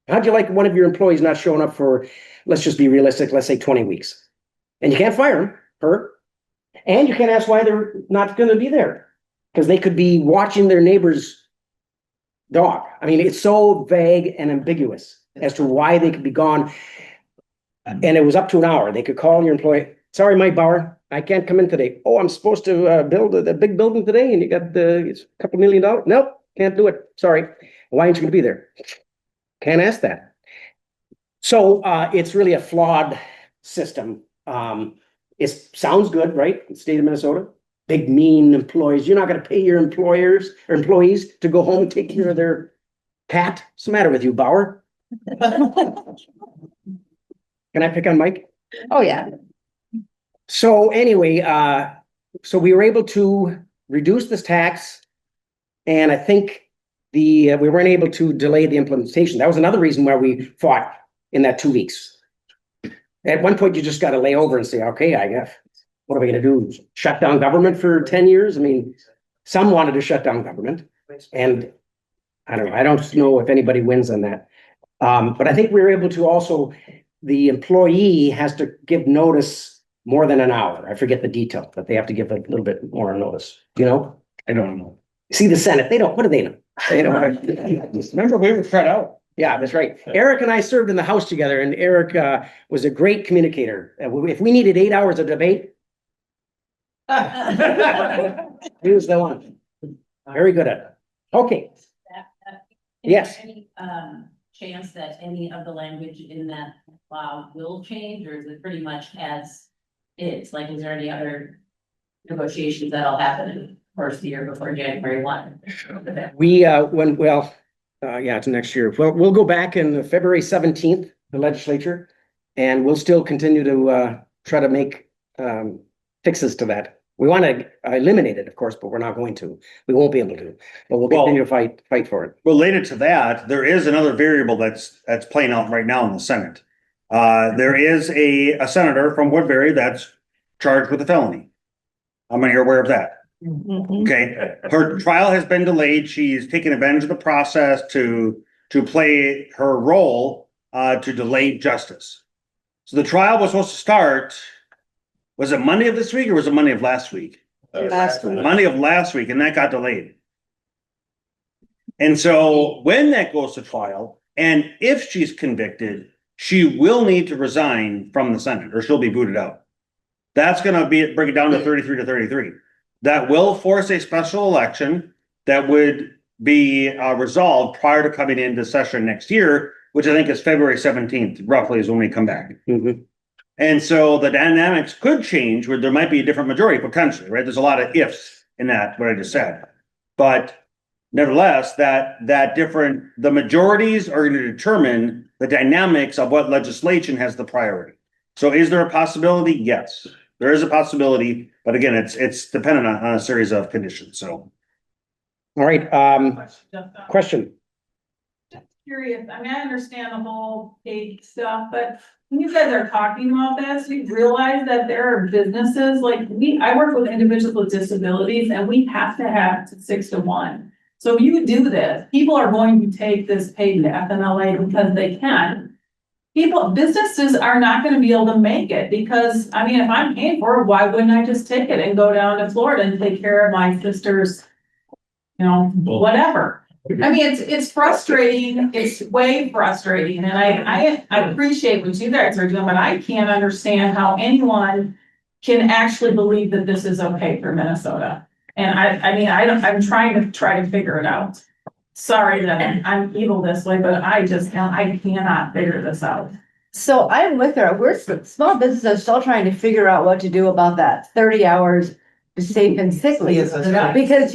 How'd you like one of your employees not showing up for, let's just be realistic, let's say 20 weeks. And you can't fire her, and you can't ask why they're not going to be there. Because they could be watching their neighbor's dog. I mean, it's so vague and ambiguous as to why they could be gone. And it was up to an hour. They could call your employee, sorry, Mike Bauer, I can't come in today. Oh, I'm supposed to build a big building today and you got it's a couple $1 million. Nope, can't do it. Sorry. Why aren't you going to be there? Can't ask that. So it's really a flawed system. It sounds good, right? The state of Minnesota. Big, mean employees. You're not going to pay your employers or employees to go home and take care of their cat. What's the matter with you, Bauer? Can I pick on Mike? Oh, yeah. So anyway, so we were able to reduce this tax, and I think we weren't able to delay the implementation. That was another reason why we fought in that 2 weeks. At one point, you just got to lay over and say, okay, I guess. What are we going to do? Shut down government for 10 years? I mean, some wanted to shut down government, and I don't know. I don't know if anybody wins on that. But I think we were able to also, the employee has to give notice more than an hour. I forget the detail, but they have to give a little bit more notice. You know? I don't know. See the Senate, they don't, what do they know? They don't. Remember, we were shut out. Yeah, that's right. Eric and I served in the House together, and Eric was a great communicator. If we needed 8 hours of debate, he was the one. Very good at it. Okay. Is Yes. there any chance that any of the language in that law will change, or is it pretty much as is? Like, is there any other negotiations that'll happen in the first year before January 1? We, yeah, it's next year. Well, we'll go back in February 17th, the legislature, and we'll still continue to try to make fixes to that. We want to eliminate it, of course, but we're not going to. We won't be able to, but we'll continue to fight for it. Related to that, there is another variable that's playing out right now in the Senate. There is a senator from Woodbury that's charged with a felony. How many are aware of that? Okay, her trial has been delayed. She's taken advantage of the process to play her role to delay justice. So the trial was supposed to start. Was it Monday of this week or was it Monday of last week? Last week. Monday of last week, and that got delayed. And so when that goes to trial, and if she's convicted, she will need to resign from the Senate, or she'll be booted out. That's gonna bring it down to 33 to 33. That will force a special election that would be resolved prior to coming into session next year, which I think is February 17th, roughly is when we come back. And so the dynamics could change where there might be a different majority potentially, right? There's a lot of ifs in that, what I just said. But nevertheless, the majorities are going to determine the dynamics of what legislation has the priority. So is there a possibility? Yes, there is a possibility. But again, it's dependent on a series of conditions. So. All right, question. Just curious, I mean, I understand the whole paid stuff, but when you guys are talking about this, we realize that there are businesses, like I work with individuals with disabilities and we have to have 6 to 1. So if you do this, people are going to take this paid FMLA because they can. Businesses are not gonna be able to make it because, I mean, if I'm paying for it, why wouldn't I just take it and go down to Florida and take care of my sister's, whatever. I mean, it's frustrating. It's way frustrating. And I appreciate what you guys are doing, but I can't understand how anyone can actually believe that this is okay for Minnesota. And I'm trying to figure it out. Sorry that I'm evil this way, but I cannot figure this out. So I'm with her. We're small businesses still trying to figure out what to do about that 30 hours safe and sick leave. Because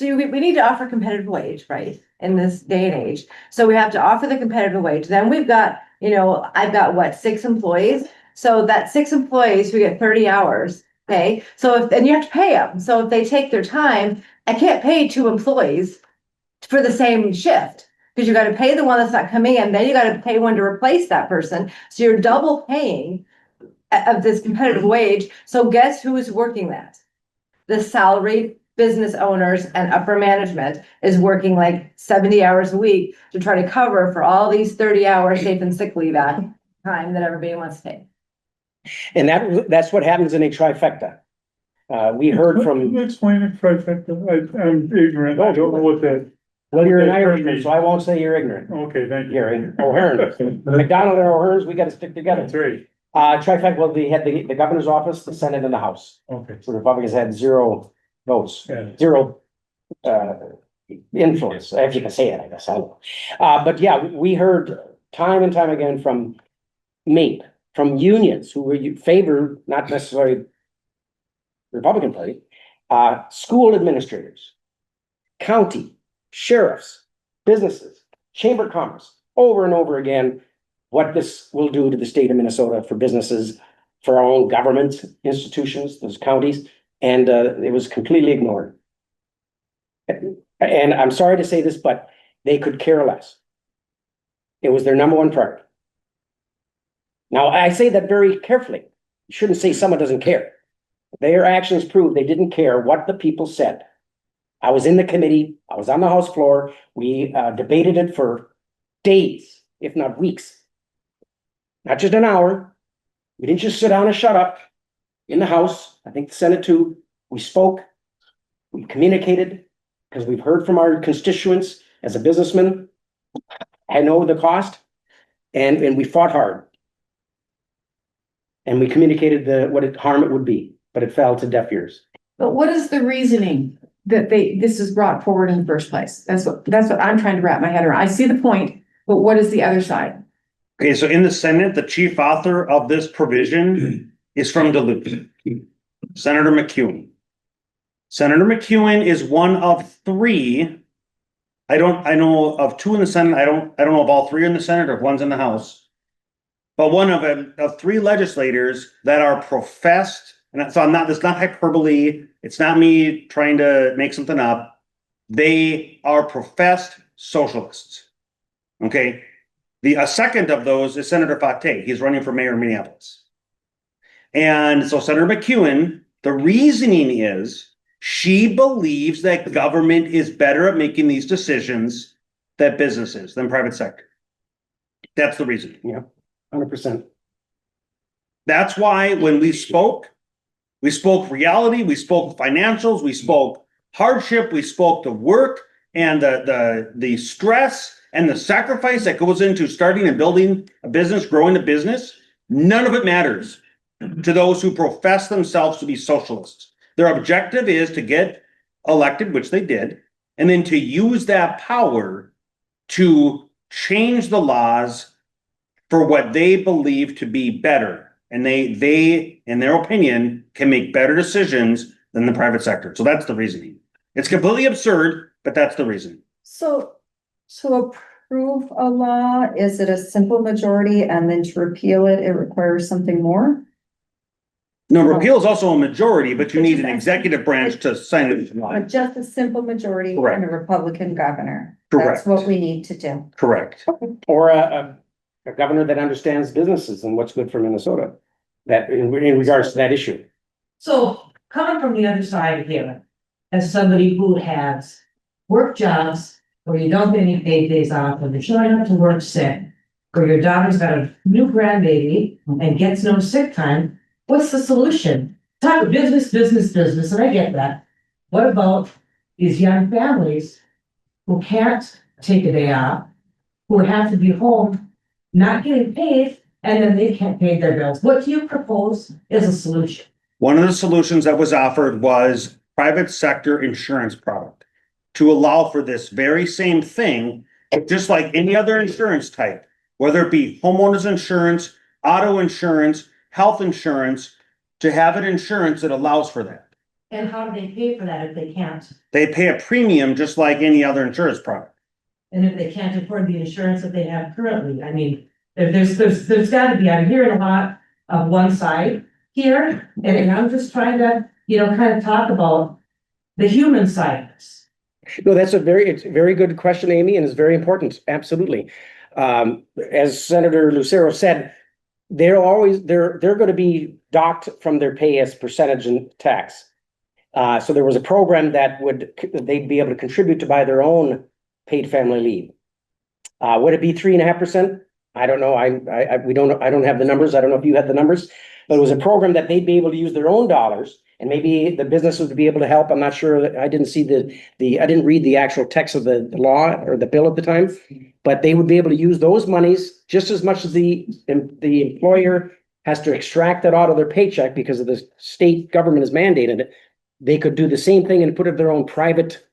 we need to offer competitive wage, right? In this day and age. So we have to offer the competitive wage. Then we've got, I've got 6 employees. So that 6 employees who get 30 hours, okay? And you have to pay them. So if they take their time, I can't pay 2 employees for the same shift. Because you got to pay the one that's not coming in, then you got to pay one to replace that person. So you're double paying of this competitive wage. So guess who is working that? The salaried business owners and upper management is working like 70 hours a week to try to cover for all these 30 hours safe and sick leave time that everybody wants to take. And that's what happens in a trifecta. We heard from. Can you explain a trifecta? I'm ignorant. I don't know what that. Well, you're an Irishman, so I won't say you're ignorant. Okay, thank you. Gary, O'Hearn. McDonald and O'Hearn's, we gotta stick together. That's right. Trifecta, well, they had the governor's office, the Senate and the House. Okay. So the Republicans had 0 votes, Yeah. 0 influence, if you can say it, I guess, I don't know. But yeah, we heard time and time again from MAPE, from unions who were favor, not necessarily Republican Party, school administrators, county, sheriffs, businesses, chamber of commerce, over and over again, what this will do to the state of Minnesota for businesses, for our own government institutions, those counties, and it was completely ignored. And I'm sorry to say this, but they could care less. It was their number one priority. Now, I say that very carefully. You shouldn't say someone doesn't care. Their actions prove they didn't care what the people said. I was in the committee. I was on the House floor. We debated it for days, if not weeks. Not just an hour. We didn't just sit down and shut up in the House. I think the Senate too. We spoke. We communicated because we've heard from our constituents as a businessman. I know the cost, and we fought hard. And we communicated what harm it would be, but it fell to deaf ears. But what is the reasoning that this is brought forward in the first place? That's what I'm trying to wrap my head around. I see the point, but what is the other side? Okay, so in the Senate, the chief author of this provision is from Duluth, Senator McEwen. Senator McEwen is one of three. I know of two in the Senate. I don't know if all three are in the Senate or if one's in the House. But one of three legislators that are professed, and so it's not hyperbole. It's not me trying to make something up. They are professed socialists. Okay. A second of those is Senator Fate. He's running for mayor in Minneapolis. And so Senator McEwen, the reasoning is she believes that government is better at making these decisions than businesses, than private sector. That's the reason. Yeah, 100%. That's why when we spoke reality, we spoke financials, we spoke hardship, we spoke the work and the stress and the sacrifice that goes into starting and building a business, growing a business. None of it matters to those who profess themselves to be socialists. Their objective is to get elected, which they did, and then to use that power to change the laws for what they believe to be better. And they, in their opinion, can make better decisions than the private sector. So that's the reasoning. It's completely absurd, but that's the reason. So approve a law, is it a simple majority, and then to repeal it, it requires something more? No, repeal is also a majority, but you need an executive branch to sign it into law. But just a simple majority Correct. and a Republican governor. Correct. That's what we need to do. Correct. Or a governor that understands businesses and what's good for Minnesota, that in regards to that issue. So coming from the other side here, as somebody who has work jobs where you don't get any paid days off, and you're showing up to work sick, or your daughter's got a new grandbaby and gets no sick time, what's the solution? Talk of business, and I get that. What about these young families who can't take a day off, who have to be home, not getting paid, and then they can't pay their bills? What do you propose as a solution? One of the solutions that was offered was private sector insurance product to allow for this very same thing, just like any other insurance type, whether it be homeowners insurance, auto insurance, health insurance, to have an insurance that allows for that. And how do they pay for that if they can't? They pay a premium just like any other insurance product. And if they can't afford the insurance that they have currently, I mean, there's gotta be, I'm hearing a lot of one side here, and I'm just trying to, kind of talk about the human side of this. No, it's a very good question, Amy, and it's very important. Absolutely. As Senator Lucero said, they're going to be docked from their pay as percentage in tax. So there was a program that they'd be able to contribute to buy their own paid family leave. Would it be 3.5%? I don't know. I don't have the numbers. I don't know if you had the numbers, but it was a program that they'd be able to use their own dollars, and maybe the business would be able to help. I'm not sure. I didn't see I didn't read the actual text of the law or the bill at the time, but they would be able to use those monies just as much as the employer has to extract that out of their paycheck because of the state government has mandated it. They could do the same thing and put it in their own private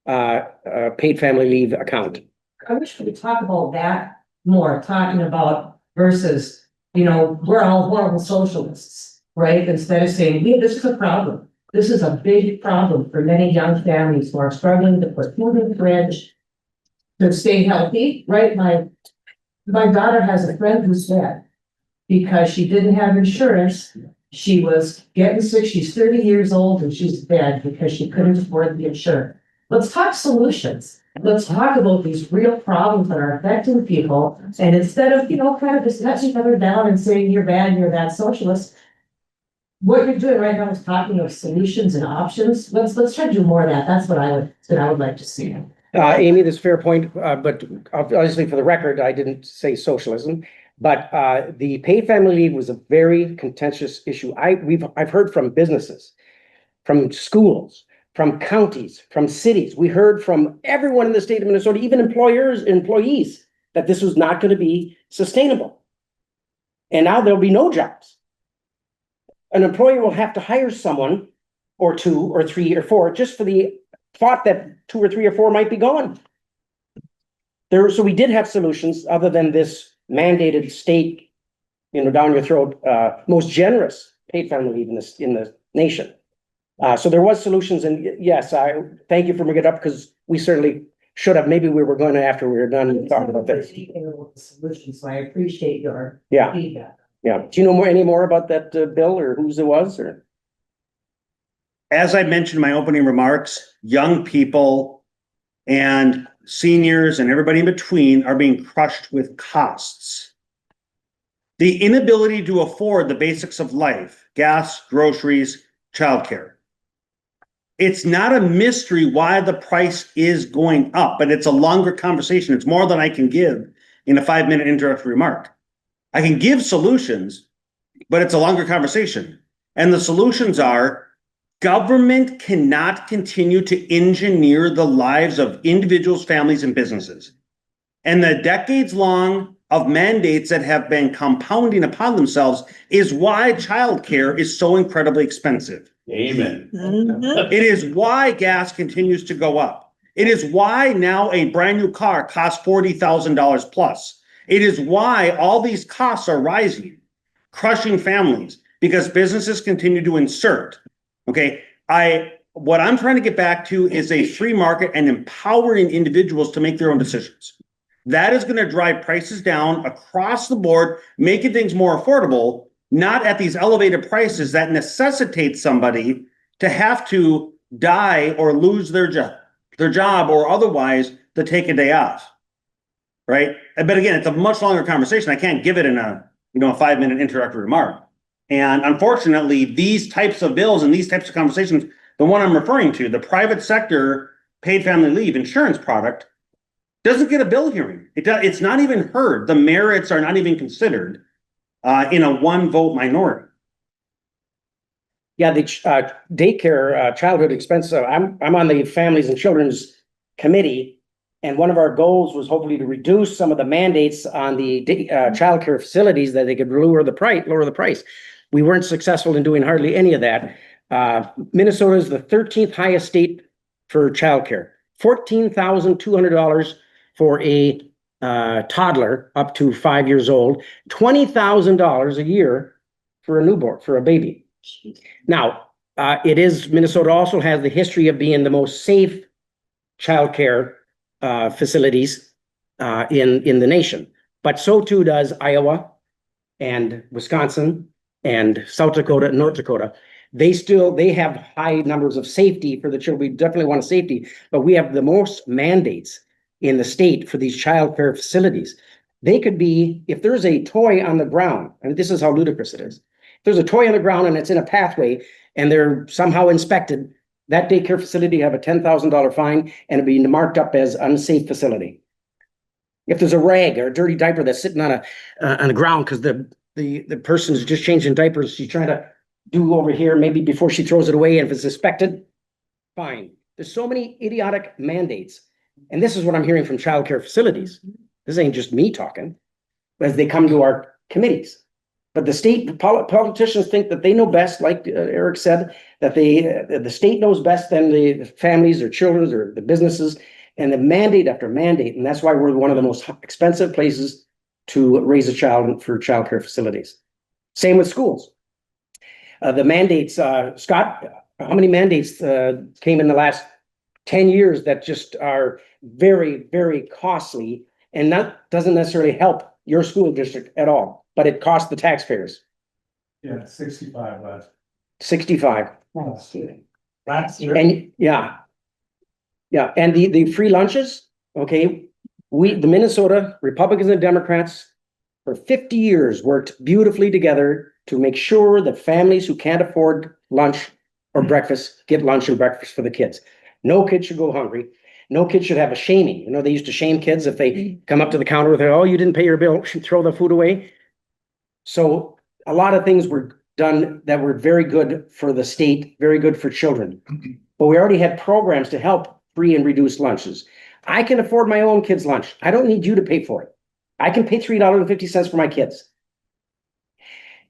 paid family leave account. I wish we could talk about that more, talking about versus, we're all horrible socialists, right? Instead of saying, this is a problem. This is a big problem for many young families who are struggling to put food in the fridge, to stay healthy, right? My daughter has a friend who's dead because she didn't have insurance. She was getting sick. She's 30 years old and she's dead because she couldn't afford the insurance. Let's talk solutions. Let's talk about these real problems that are affecting people. And instead of, kind of just letting each other down and saying you're bad socialist, what you're doing right now is talking of solutions and options. Let's try to do more of that. That's what I would like to see. Amy, that's a fair point, but obviously for the record, I didn't say socialism, but the paid family leave was a very contentious issue. I've heard from businesses, from schools, from counties, from cities. We heard from everyone in the state of Minnesota, even employees, that this was not going to be sustainable. And now there'll be no jobs. An employer will have to hire someone or two or three or four just for the thought that 2 or 3 or 4 might be gone. So we did have solutions other than this mandated state, down your throat, most generous paid family leave in the nation. So there was solutions, and yes, I thank you for bringing it up, because we certainly should have. Maybe we were going to after we were done talking about this. Solution, so I appreciate your Yeah, feedback. yeah. Do you know any more about that bill, or whose it was, or? As I mentioned in my opening remarks, young people and seniors and everybody in between are being crushed with costs. The inability to afford the basics of life, gas, groceries, childcare. It's not a mystery why the price is going up, but it's a longer conversation. It's more than I can give in a 5-minute introductory remark. I can give solutions, but it's a longer conversation. And the solutions are: government cannot continue to engineer the lives of individuals, families, and businesses. And the decades long of mandates that have been compounding upon themselves is why childcare is so incredibly expensive. Amen. It is why gas continues to go up. It is why now a brand new car costs $40,000 plus. It is why all these costs are rising, crushing families, because businesses continue to insert. Okay, what I'm trying to get back to is a free market and empowering individuals to make their own decisions. That is going to drive prices down across the board, making things more affordable, not at these elevated prices that necessitate somebody to have to die or lose their job or otherwise to take a day off. Right? But again, it's a much longer conversation. I can't give it in a 5-minute introductory remark. And unfortunately, these types of bills and these types of conversations, the one I'm referring to, the private sector paid family leave insurance product, doesn't get a bill hearing. It's not even heard. The merits are not even considered in a 1-vote minority. Yeah, the daycare childhood expense. I'm on the Families and Children's Committee, and one of our goals was hopefully to reduce some of the mandates on the childcare facilities, that they could lower the price. We weren't successful in doing hardly any of that. Minnesota is the 13th highest state for childcare. $14,200 for a toddler up to 5 years old. $20,000 a year for a newborn, for a baby. Now, Minnesota also has the history of being the most safe childcare facilities in the nation, but so too does Iowa and Wisconsin and South Dakota and North Dakota. They have high numbers of safety for the children. We definitely want safety, but we have the most mandates in the state for these childcare facilities. They could be, if there's a toy on the ground, and this is how ludicrous it is. If there's a toy on the ground and it's in a pathway and they're somehow inspected, that daycare facility have a $10,000 fine and it'll be marked up as unsafe facility. If there's a rag or a dirty diaper that's sitting on the ground because the person is just changing diapers, she's trying to do over here, maybe before she throws it away, and if it's inspected, fine. There's so many idiotic mandates. And this is what I'm hearing from childcare facilities. This ain't just me talking, as they come to our committees. But the state politicians think that they know best, like Eric said, that the state knows best than the families or children or the businesses, and the mandate after mandate. And that's why we're one of the most expensive places to raise a child for childcare facilities. Same with schools. The mandates, Scott, how many mandates came in the last 10 years that just are very, very costly, and that doesn't necessarily help your school district at all, but it costs the taxpayers. Yeah, 65 last. 65. Last year. And yeah, and the free lunches, okay, the Minnesota Republicans and Democrats for 50 years worked beautifully together to make sure that families who can't afford lunch or breakfast get lunch and breakfast for the kids. No kid should go hungry. No kid should have a shaming. They used to shame kids if they come up to the counter with, oh, you didn't pay your bill, throw the food away. So a lot of things were done that were very good for the state, very good for children. But we already had programs to help free and reduce lunches. I can afford my own kids' lunch. I don't need you to pay for it. I can pay $3.50 for my kids.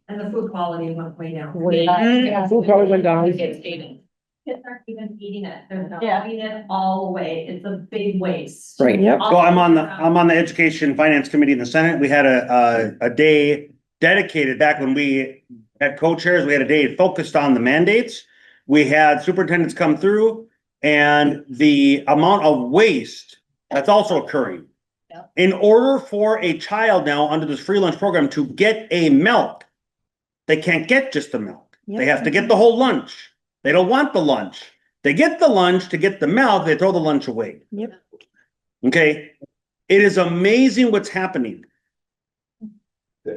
And the food quality went way down. Food quality went down. Kids eating. Kids aren't even eating it, they're Yeah. throwing it all away, it's a big waste. Right. Yep. So I'm on the Education Finance Committee in the Senate. We had a day dedicated back when we had co-chairs. We had a day focused on the mandates. We had superintendents come through and the amount of waste that's also occurring. Yep. In order for a child now under this free lunch program to get a milk, they can't get just the milk. They have to get the whole lunch. They don't want the lunch. They get the lunch to get the milk, they throw the lunch away. Yep. Okay, it is amazing what's happening.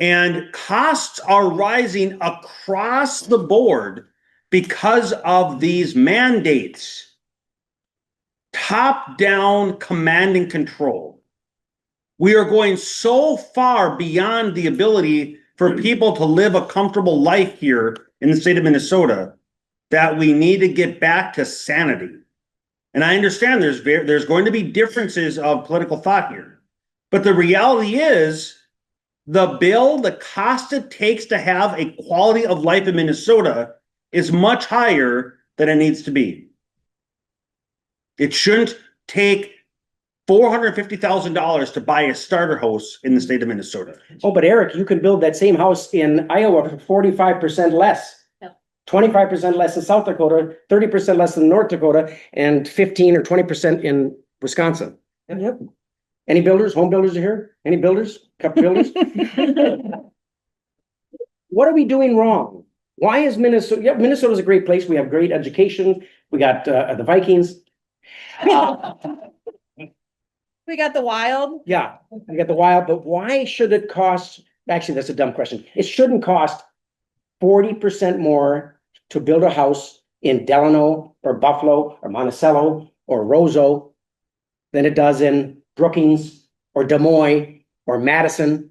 And costs are rising across the board because of these mandates. Top-down command and control. We are going so far beyond the ability for people to live a comfortable life here in the state of Minnesota that we need to get back to sanity. And I understand there's going to be differences of political thought here. But the reality is the cost it takes to have a quality of life in Minnesota is much higher than it needs to be. It shouldn't take $450,000 to buy a starter house in the state of Minnesota. Oh, but Eric, you can build that same house in Iowa for 45% less. 25% less in South Dakota, 30% less in North Dakota, and 15 or 20% in Wisconsin. Yep. Any builders, home builders are here? Any builders, couple builders? What are we doing wrong? Why is Minnesota? Yeah, Minnesota's a great place. We have great education. We got the Vikings. We got the Wild. Yeah, we got the Wild, but why should it cost? Actually, that's a dumb question. It shouldn't cost 40% more to build a house in Delano or Buffalo or Monticello or Roseau than it does in Brookings or Des Moines or Madison.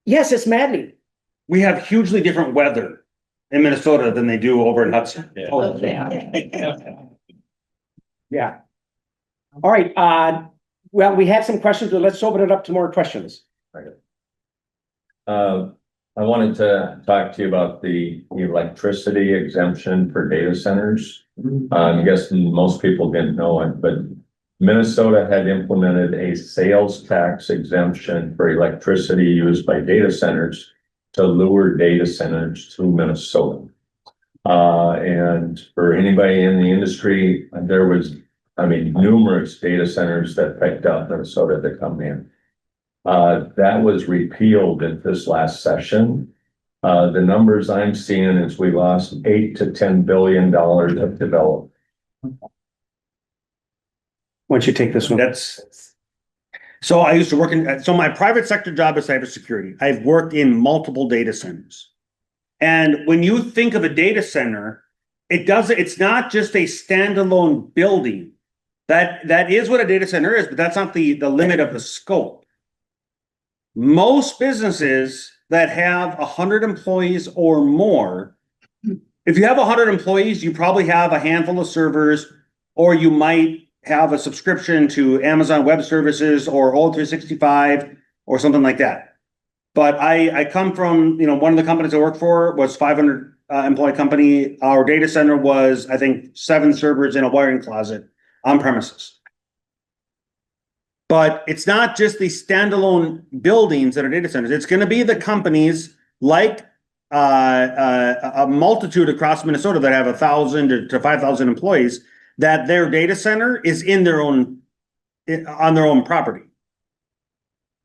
Yes, it's maddening. We have hugely different weather in Minnesota than they do over in Hudson. Yeah. All right. Well, we had some questions, but let's open it up to more questions. I wanted to talk to you about the electricity exemption for data centers. I'm guessing most people didn't know it, but Minnesota had implemented a sales tax exemption for electricity used by data centers to lure data centers to Minnesota. And for anybody in the industry, there was, numerous data centers that picked up Minnesota to come in. That was repealed at this last session. The numbers I'm seeing is we lost $8 to $10 billion of development. Why don't you take this one? So I used to work so my private sector job is cybersecurity. I've worked in multiple data centers. And when you think of a data center, it's not just a standalone building. That is what a data center is, but that's not the limit of the scope. Most businesses that have 100 employees or more, if you have 100 employees, you probably have a handful of servers, or you might have a subscription to Amazon Web Services or O365 or something like that. But I come from, one of the companies I worked for was 500 employee company. Our data center was, I think, 7 servers in a wiring closet on premises. But it's not just the standalone buildings that are data centers. It's going to be the companies like a multitude across Minnesota that have 1,000 to 5,000 employees, that their data center is on their own property.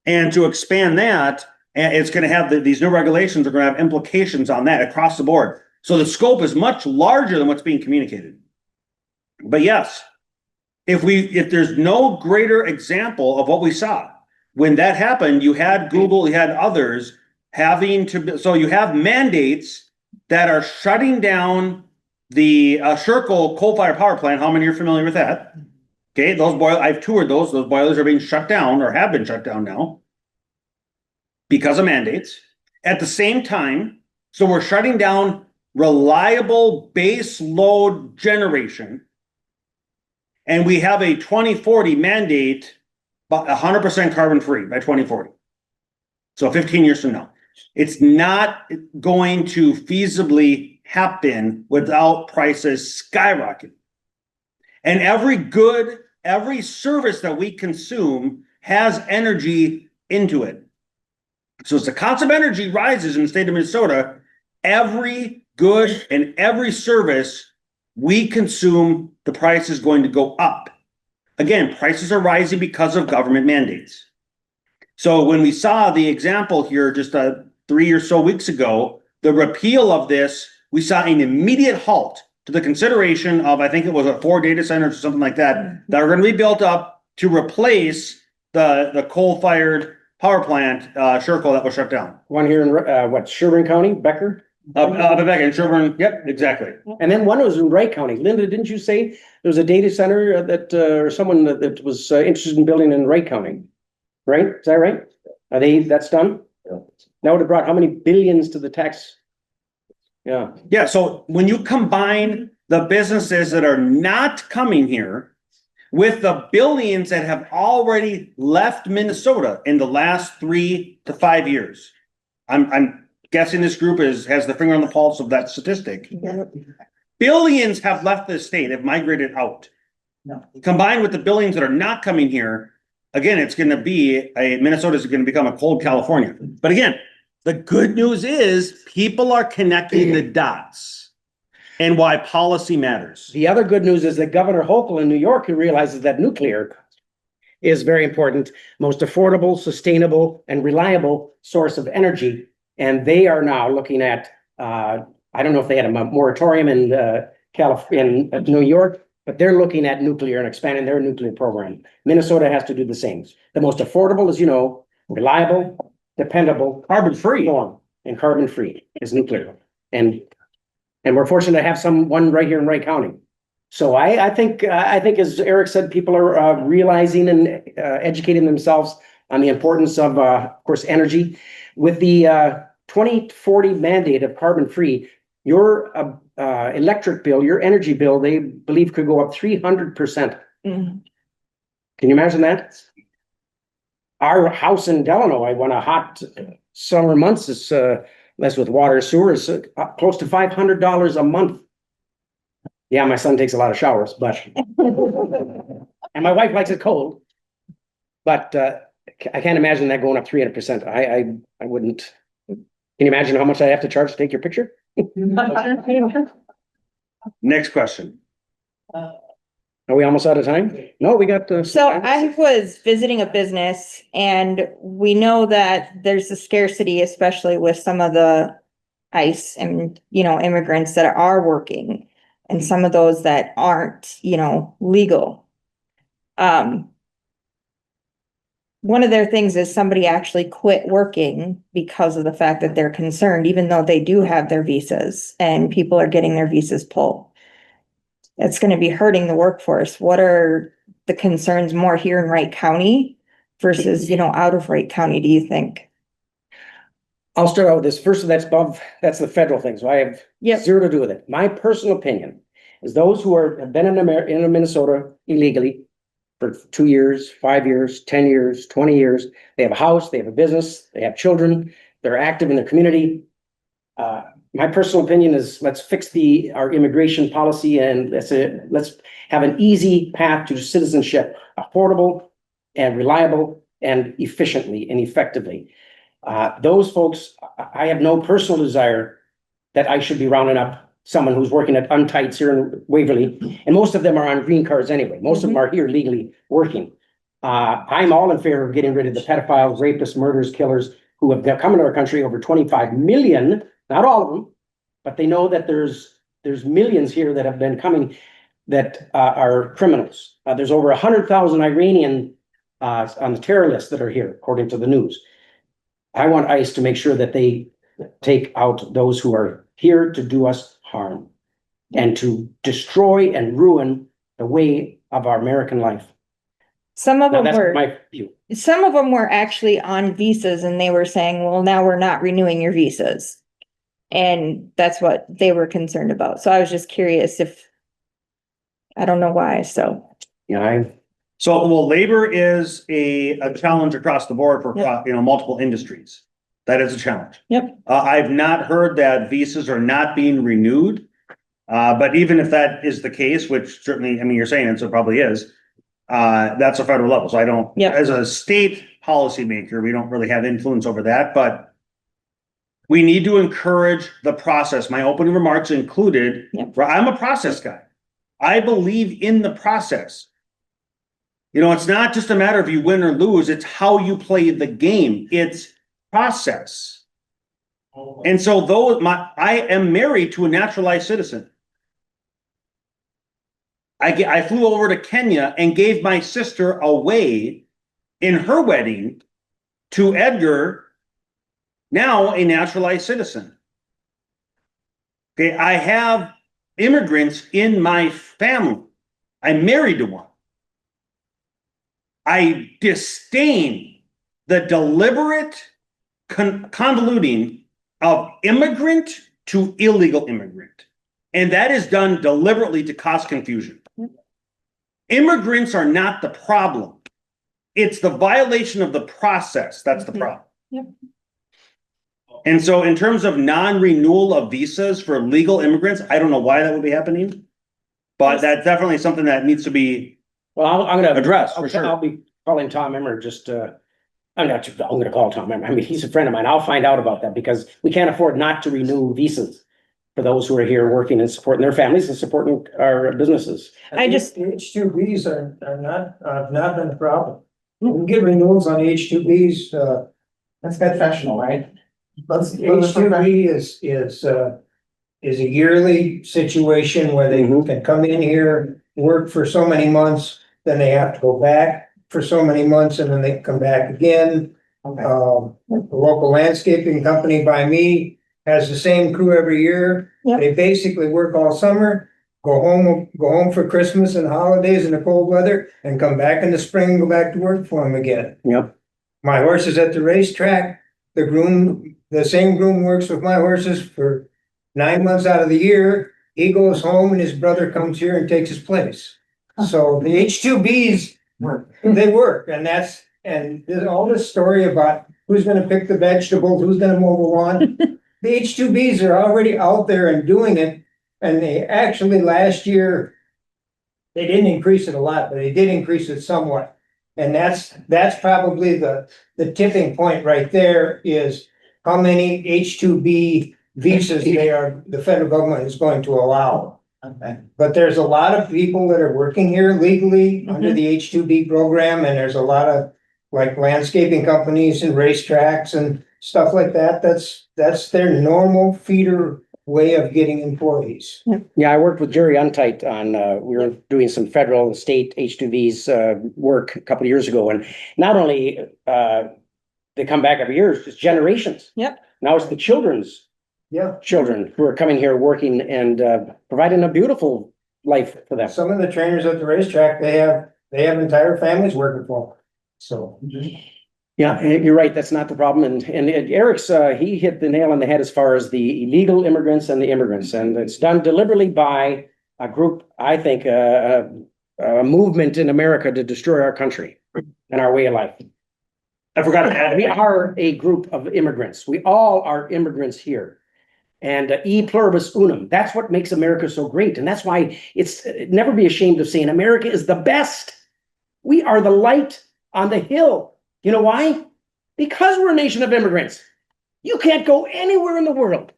And to expand that, it's going to have these new regulations are going to have implications on that across the board. So the scope is much larger than what's being communicated. But yes, if there's no greater example of what we saw, when that happened, you had Google, you had others having to, so you have mandates that are shutting down the Sherco coal-fired power plant. How many are familiar with that? Okay, I've toured those boilers are being shut down or have been shut down now because of mandates. At the same time, so we're shutting down reliable base load generation. And we have a 2040 mandate, but 100% carbon free by 2040. So 15 years from now, it's not going to feasibly happen without prices skyrocketing. And every service that we consume has energy into it. So as the cost of energy rises in the state of Minnesota, every good and every service we consume, the price is going to go up. Again, prices are rising because of government mandates. So when we saw the example here just 3 or so weeks ago, the repeal of this, we saw an immediate halt to the consideration of, I think it was 4 data centers or something like that, that are going to be built up to replace the coal-fired power plant, Sherco, that was shut down. One here in, Sherburne County, Becker? Back in Sherburne, yep, exactly. And then one was in Wright County. Linda, didn't you say there was a data center that, or someone that was interested in building in Wright County? Right? Is that right? That's done? That would have brought how many billions to the tax? Yeah. Yeah, so when you combine the businesses that are not coming here with the billions that have already left Minnesota in the last 3 to 5 years, I'm guessing this group has the finger on the pulse of that statistic. Billions have left the state, have migrated out. No. Combined with the billions that are not coming here, again, it's going to be Minnesota's going to become a cold California. But again, the good news is people are connecting the dots and why policy matters. The other good news is that Governor Hochul in New York, who realizes that nuclear is very important, most affordable, sustainable, and reliable source of energy. And they are now looking at, I don't know if they had a moratorium in in New York, but they're looking at nuclear and expanding their nuclear program. Minnesota has to do the same. The most affordable, as you know, reliable, dependable, Carbon-free. and carbon-free is nuclear. And we're fortunate to have one right here in Wright County. So I think as Eric said, people are realizing and educating themselves on the importance of course, energy. With the 2040 mandate of carbon-free, your electric bill, your energy bill, they believe could go up 300%. Can you imagine that? Our house in Delano, when a hot summer months is less with water and sewer, is close to $500 a month. Yeah, my son takes a lot of showers, but and my wife likes it cold. But I can't imagine that going up 300%. I wouldn't. Can you imagine how much I have to charge to take your picture? Next question. Are we almost out of time? No, we got. So I was visiting a business and we know that there's a scarcity, especially with some of the ICE and, immigrants that are working and some of those that aren't, legal. One of their things is somebody actually quit working because of the fact that they're concerned, even though they do have their visas and people are getting their visas pulled. It's going to be hurting the workforce. What are the concerns more here in Wright County versus, out of Wright County, do you think? I'll start out with this. First, that's the federal thing. So I have zero to do with it. My personal opinion is those who have been in Minnesota illegally for 2 years, 5 years, 10 years, 20 years, they have a house, they have a business, they have children, they're active in their community. My personal opinion is let's fix our immigration policy and let's have an easy path to citizenship, affordable and reliable and efficiently and effectively. Those folks, I have no personal desire that I should be rounding up someone who's working at Untights here in Waverly, and most of them are on green cards anyway. Most of them are here legally working. I'm all in favor of getting rid of the pedophiles, rapists, murderers, killers who have come into our country, over 25 million. Not all of them, but they know that there's millions here that have been coming that are criminals. There's over 100,000 Iranian on the terror list that are here, according to the news. I want ICE to make sure that they take out those who are here to do us harm and to destroy and ruin the way of our American life. Some of them were my view. Some of them were actually on visas and they were saying, well, now we're not renewing your visas. And that's what they were concerned about. So I was just curious I don't know why, so. Labor is a challenge across the board for, multiple industries. That is a challenge. Yep. I've not heard that visas are not being renewed. But even if that is the case, which certainly, I mean, you're saying it, so it probably is. That's a federal level. So I don't, Yep. as a state policymaker, we don't really have influence over that, but we need to encourage the process. My opening remarks included, Yep. where I'm a process guy. I believe in the process. You know, it's not just a matter of you win or lose, it's how you play the game. It's process. And so though I am married to a naturalized citizen. I flew over to Kenya and gave my sister away in her wedding to Edgar, now a naturalized citizen. Okay, I have immigrants in my family. I'm married to one. I disdain the deliberate convoluting of immigrant to illegal immigrant. And that is done deliberately to cause confusion. Immigrants are not the problem. It's the violation of the process that's the problem. Yep. And so in terms of non-renewal of visas for legal immigrants, I don't know why that would be happening. But that's definitely something that needs to be I'm gonna addressed for I'll sure. be calling Tom Emmer I'm gonna call Tom Emmer. I mean, he's a friend of mine. I'll find out about that because we can't afford not to renew visas for those who are here working and supporting their families and supporting our businesses. H2Bs are not been a problem. We can get renewals on H2Bs, That's professional, right? H2B is a yearly situation where they can come in here, work for so many months, then they have to go back for so many months, and then they come back again. Okay. The local landscaping company by me has the same crew every year. Yep. They basically work all summer, go home for Christmas and holidays in the cold weather, and come back in the spring and go back to work for them again. Yep. My horse is at the racetrack. The same groom works with my horses for 9 months out of the year. He goes home and his brother comes here and takes his place. So the H2Bs, they work, and there's all this story about who's gonna pick the vegetables, who's gonna mow the lawn. The H2Bs are already out there and doing it, and they actually last year, they didn't increase it a lot, but they did increase it somewhat. And that's probably the tipping point right there is how many H2B visas the federal government is going to allow. Okay. But there's a lot of people that are working here legally under the H2B program, and there's a lot of like landscaping companies and racetracks and stuff like that. That's their normal feeder way of getting employees. Yeah, I worked with Jerry Untight on, we were doing some federal and state H2Vs work a couple of years ago. And not only they come back every year, it's generations. Yep. Now it's the children's children who are coming here working and providing a beautiful life for them. Some of the trainers at the racetrack, they have entire families working for them. So. Yeah, you're right. That's not the problem. And Eric's, he hit the nail on the head as far as the illegal immigrants and the immigrants. And it's done deliberately by a group, I think, a movement in America to destroy our country and our way of life. I forgot to add, We are a group of immigrants. We all are immigrants here. And e pluribus unum, that's what makes America so great. And that's why it's never be ashamed of saying America is the best. We are the light on the hill. You know why? Because we're a nation of immigrants. You can't go anywhere in the world.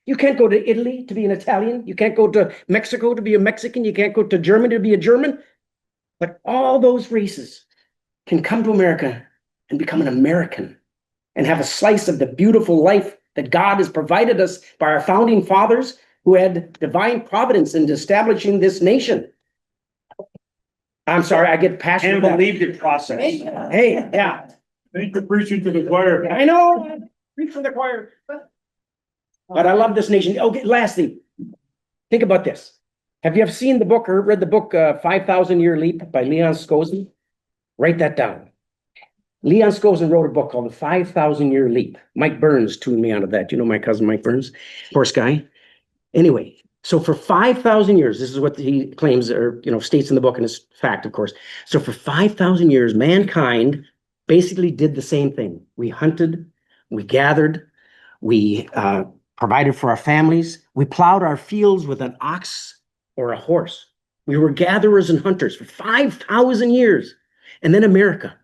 You can't go to Italy to be an Italian. You can't go to Mexico to be a Mexican. You can't go to Germany to be a German. But all those races can come to America and become an American and have a slice of the beautiful life that God has provided us by our founding fathers who had divine providence in establishing this nation. I'm sorry, I get passionate. and believed in process. Hey, yeah, Thank you, preaching to the choir. I know, preach for the choir. But I love this nation. Okay, lastly, think about this. Have you ever seen the book or read the book, 5,000 Year Leap by Leon Scozen? Write that down. Leon Scozen wrote a book called The 5,000 Year Leap. Mike Burns tuned me onto that. You know my cousin Mike Burns, horse guy. Anyway, so for 5,000 years, this is what he claims or, states in the book, and it's fact, of course. So for 5,000 years, mankind basically did the same thing. We hunted, we gathered, we provided for our families, we plowed our fields with an ox or a horse. We were gatherers and hunters for 5,000 years. And then America.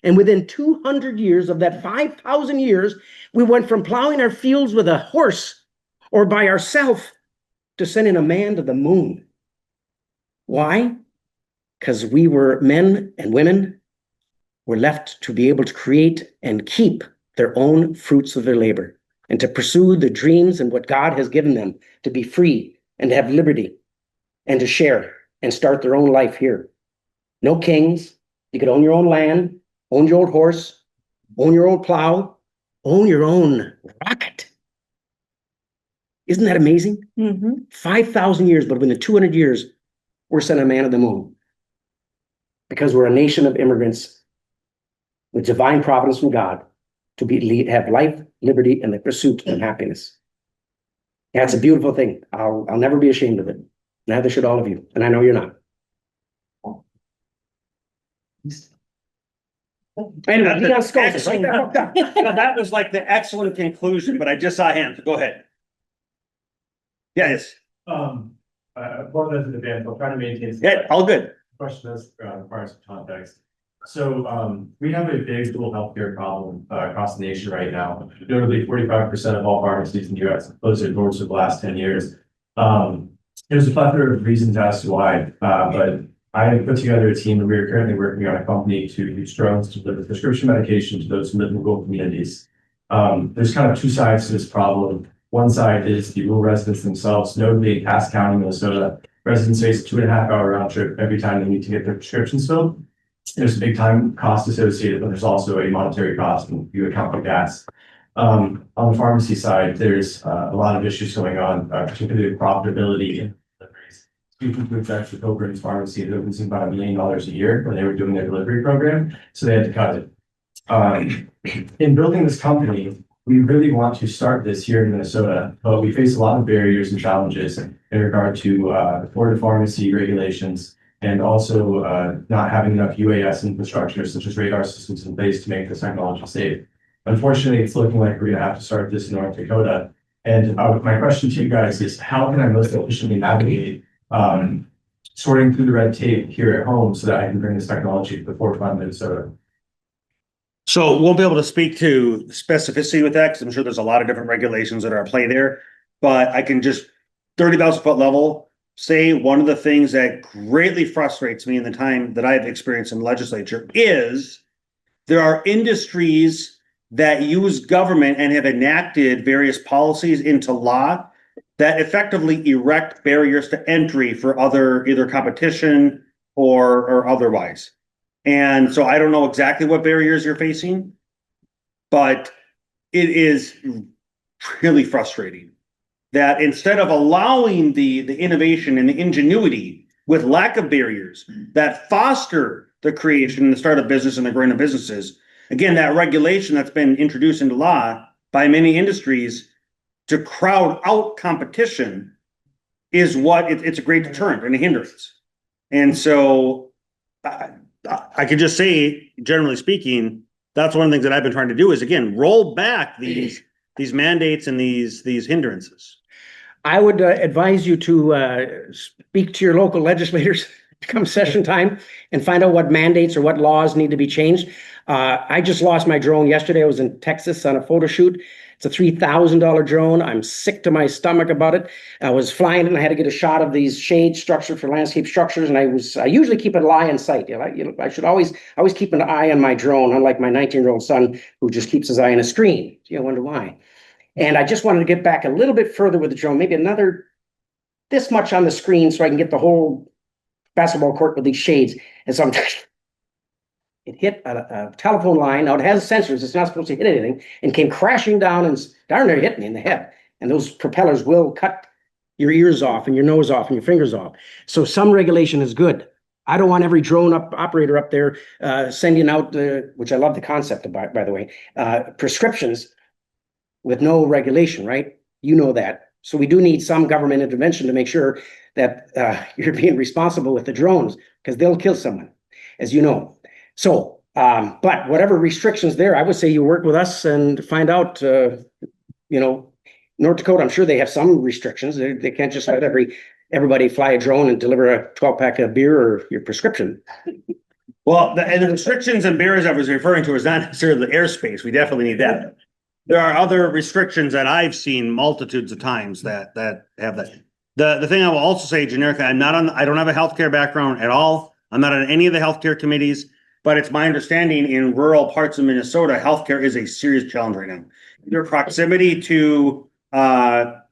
And within 200 years of that 5,000 years, we went from plowing our fields with a horse or by ourselves to sending a man to the moon. Why? Because we were men and women were left to be able to create and keep their own fruits of their labor and to pursue the dreams and what God has given them to be free and to have liberty and to share and start their own life here. No kings. You could own your own land, own your own horse, own your own plow, own your own rocket. Isn't that amazing? 5,000 years, but within 200 years, we're sending a man to the moon. Because we're a nation of immigrants with divine providence from God to have life, liberty, and the pursuit of happiness. That's a beautiful thing. I'll never be ashamed of it. Neither should all of you. And I know you're not. Anyway, Leon Scotus, right there. Now, that was like the excellent conclusion, but I just saw hands. Go ahead. Yes. I apologize in advance. I'll try to maintain. Yeah, all good. Question is, requires some context. So, we have a big dual healthcare problem across the nation right now. Notably, 45% of all pharmacies in the US have closed their doors for the last 10 years. There's a plethora of reasons as to why, but I have put together a team and we are currently working on a company to use drones to deliver prescription medication to those who live in rural communities. There's kind of two sides to this problem. One side is the rural residents themselves. Notably, in Cass County, Minnesota, residents face a 2.5-hour round trip every time they need to get their prescriptions filled. There's a big time cost associated, but there's also a monetary cost when you account for gas. On the pharmacy side, there's a lot of issues going on, particularly profitability in deliveries. Speaking to execs Coburn's pharmacy, they're losing about $1 million a year when they were doing their delivery program, so they had to cut it. In building this company, we really want to start this here in Minnesota, but we face a lot of barriers and challenges in regard to Board of Pharmacy regulations and also not having enough UAS infrastructure, such as radar systems in place to make this technology safe. Unfortunately, it's looking like we're going to have to start this in North Dakota. And my question to you guys is, how can I most efficiently navigate sorting through the red tape here at home so that I can bring this technology to the forefront of Minnesota? So we'll be able to speak to specificity with that because I'm sure there's a lot of different regulations that are at play there. But I can just 30,000 foot level say one of the things that greatly frustrates me in the time that I've experienced in the legislature is there are industries that use government and have enacted various policies into law that effectively erect barriers to entry for other either competition or otherwise. And so I don't know exactly what barriers you're facing, but it is really frustrating that instead of allowing the innovation and the ingenuity with lack of barriers that foster the creation and the start of business and the growing of businesses, again, that regulation that's been introduced into law by many industries to crowd out competition is what it's a great deterrent and a hindrance. And so I could just say, generally speaking, that's one of the things that I've been trying to do is, again, roll back these mandates and these hindrances. I would advise you to speak to your local legislators come session time and find out what mandates or what laws need to be changed. I just lost my drone yesterday. I was in Texas on a photo shoot. It's a $3,000 drone. I'm sick to my stomach about it. I was flying it and I had to get a shot of these shade structure for landscape structures. And I usually keep an eye in sight. I should always keep an eye on my drone, unlike my 19-year-old son who just keeps his eye on a screen. I wonder why. And I just wanted to get back a little bit further with the drone, maybe another this much on the screen so I can get the whole basketball court with these shades. And so it hit a telephone line. Now it has sensors. It's not supposed to hit anything, and came crashing down and darn near hit me in the head. And those propellers will cut your ears off and your nose off and your fingers off. So some regulation is good. I don't want every drone operator up there sending out which I love the concept about, by the way, prescriptions with no regulation, right? You know that. So we do need some government intervention to make sure that you're being responsible with the drones because they'll kill someone, as you know. So But whatever restrictions there, I would say you work with us and find out, North Dakota, I'm sure they have some restrictions. They can't just let everybody fly a drone and deliver a 12-pack of beer or your prescription. Well, and the restrictions and barriers I was referring to is not necessarily the airspace. We definitely need that. There are other restrictions that I've seen multitudes of times that have that. The thing I will also say generically, I don't have a healthcare background at all. I'm not on any of the healthcare committees, but it's my understanding in rural parts of Minnesota, healthcare is a serious challenge right now. Your proximity to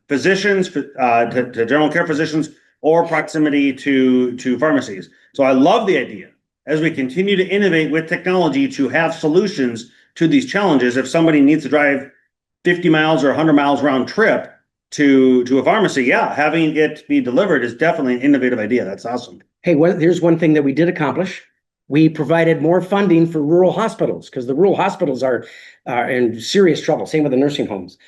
physicians, to general care physicians, or proximity to pharmacies. So I love the idea as we continue to innovate with technology to have solutions to these challenges. If somebody needs to drive 50 miles or 100 miles round trip to a pharmacy, yeah, having it be delivered is definitely an innovative idea. That's awesome. Hey, here's one thing that we did accomplish. We provided more funding for rural hospitals because the rural hospitals are in serious trouble. Same with the nursing homes.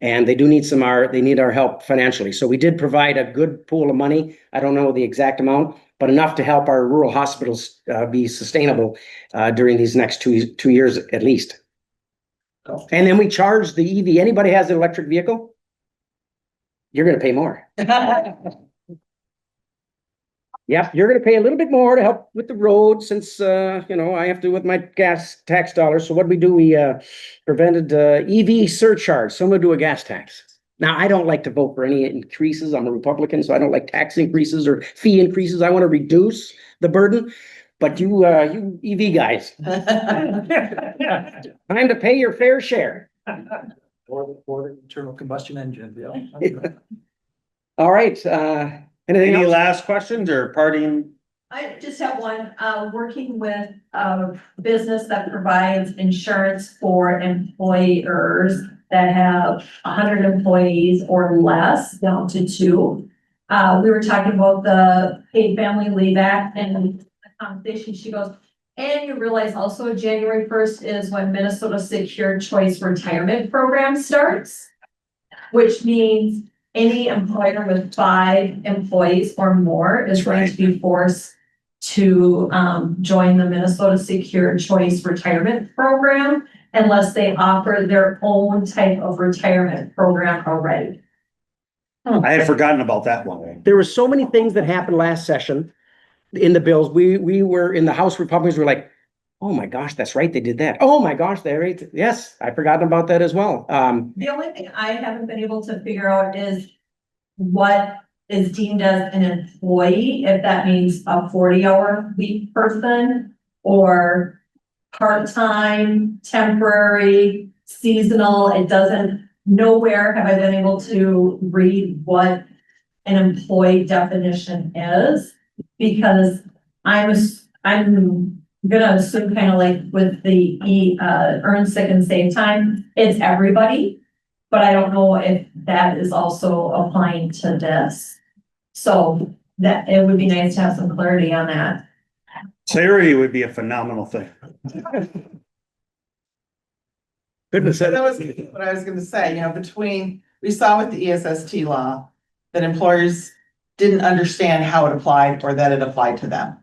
And they do need they need our help financially. So we did provide a good pool of money. I don't know the exact amount, but enough to help our rural hospitals be sustainable during these next two years at least. And then we charge the EV. Anybody has an electric vehicle? You're going to pay more. Yep, you're going to pay a little bit more to help with the road since, I have to with my gas tax dollars. So what we do, we prevented EV surcharge. Someone do a gas tax. Now, I don't like to vote for any increases. I'm a Republican, so I don't like tax increases or fee increases. I want to reduce the burden. But you EV guys, time to pay your fair share. Or the internal combustion engine, yeah. All right, anything Any else? last questions or parting? I just have one, working with a business that provides insurance for employers that have 100 employees or less, down to 2. We were talking about the paid family leave act and the conversation, she goes, and you realize also January 1st is when Minnesota Secure Choice Retirement Program starts, which means any employer with 5 employees or more is going to be forced to join the Minnesota Secure Choice Retirement Program unless they offer their own type of retirement program already. I had forgotten about that one. There were so many things that happened last session in the bills. We were in the House, Republicans were like, oh my gosh, that's right, they did that. Oh my gosh, they're right. Yes, I forgot about that as well. The only thing I haven't been able to figure out is what is deemed as an employee, if that means a 40-hour week person or part-time, temporary, seasonal. It doesn't, nowhere have I been able to read what an employee definition is, because I'm gonna assume kind of like with the earn sick and save time, it's everybody, but I don't know if that is also applying to this. So that it would be nice to have some clarity on that. Clarity would be a phenomenal thing. Goodness, That was what I was gonna say, we saw with the ESST law that employers didn't understand how it applied or that it applied to them.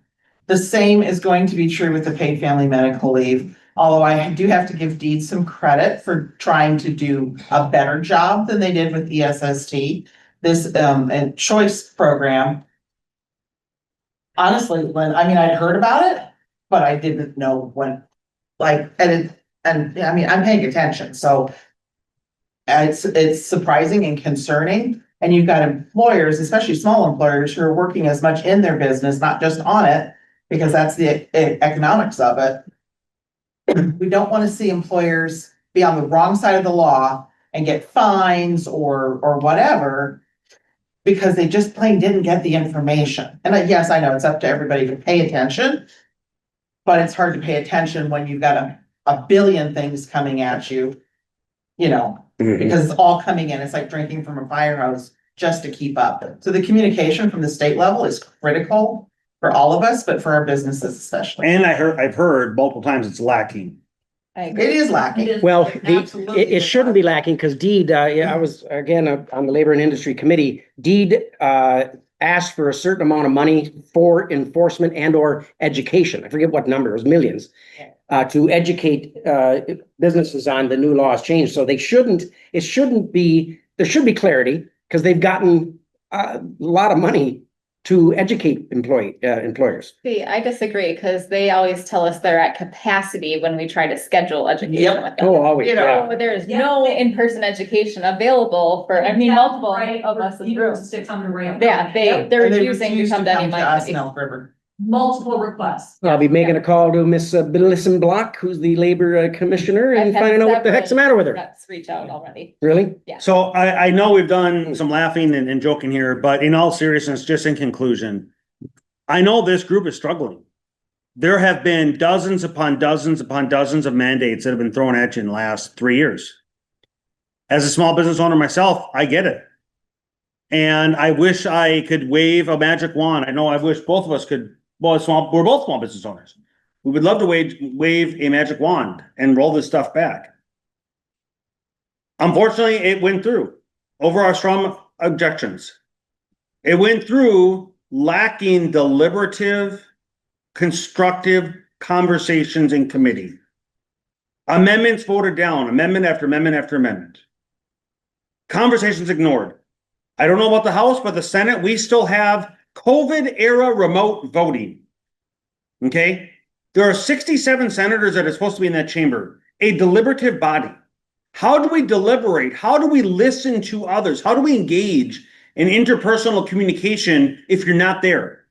The same is going to be true with the paid family medical leave, although I do have to give Deed some credit for trying to do a better job than they did with ESST. This and choice program. Honestly, I'd heard about it, but I didn't know when, and I'm paying attention, so it's surprising and concerning. And you've got employers, especially small employers, who are working as much in their business, not just on it, because that's the economics of it. We don't want to see employers be on the wrong side of the law and get fines or whatever, because they just plain didn't get the information. And yes, I know it's up to everybody to pay attention, but it's hard to pay attention when you've got a billion things coming at you, because it's all coming in. It's like drinking from a fire hose just to keep up. So the communication from the state level is critical for all of us, but for our businesses especially. And I've heard multiple times it's lacking. It is lacking. well, Absolutely. it shouldn't be lacking because Deed, I was again on the Labor and Industry Committee. Deed asked for a certain amount of money for enforcement and or education. I forget what number, it was millions. to educate, businesses on the new laws change. So it shouldn't be, there should be clarity because they've gotten a lot of money to educate employers. See, I disagree because they always tell us they're at capacity when we try to schedule education with them. Oh, always, You know, yeah. So there is no in-person education available for, I mean, multiple of us in the room. To come to Wright. Yeah, they're And they refusing to refuse come to any of to us my in Elk River. Multiple requests. I'll be making a call to Miss Billison Block, who's the labor commissioner, and I've had finding out what the heck's the matter with her. reps reach out already. Really? Yeah. So I know we've done some laughing and joking here, but in all seriousness, just in conclusion, I know this group is struggling. There have been dozens upon dozens upon dozens of mandates that have been thrown at you in the last 3 years. As a small business owner myself, I get it. And I wish I could wave a magic wand. I know I wish both of us could, we're both small business owners. We would love to wave a magic wand and roll this stuff back. Unfortunately, it went through over our strong objections. It went through lacking deliberative, constructive conversations in committee. Amendments voted down, amendment after amendment after amendment. Conversations ignored. I don't know about the House, but the Senate, we still have COVID era remote voting. Okay? There are 67 senators that are supposed to be in that chamber, a deliberative body. How do we deliberate? How do we listen to others? How do we engage in interpersonal communication if you're not there?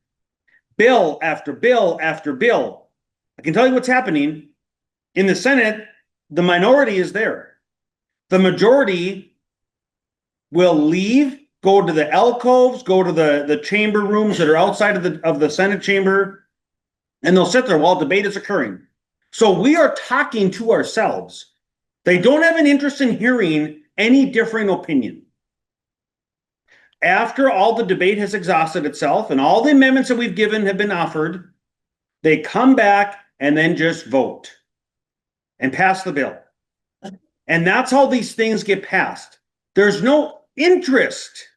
Bill after bill after bill. I can tell you what's happening. In the Senate, the minority is there. The majority will leave, go to the alcoves, go to the chamber rooms that are outside of the Senate chamber, and they'll sit there while debate is occurring. So we are talking to ourselves. They don't have an interest in hearing any differing opinion. After all the debate has exhausted itself and all the amendments that we've given have been offered, they come back and then just vote and pass the bill. And that's how these things get passed. There's no interest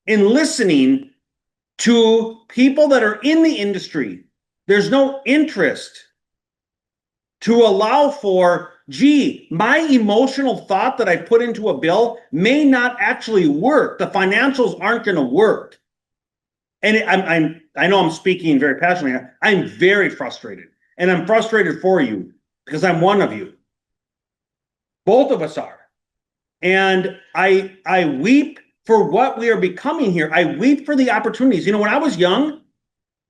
in listening to people that are in the industry. There's no interest to allow for, gee, my emotional thought that I put into a bill may not actually work. The financials aren't going to work. And I know I'm speaking very passionately. I'm very frustrated, and I'm frustrated for you because I'm one of you. Both of us are. And I weep for what we are becoming here. I weep for the opportunities. You know, when I was young,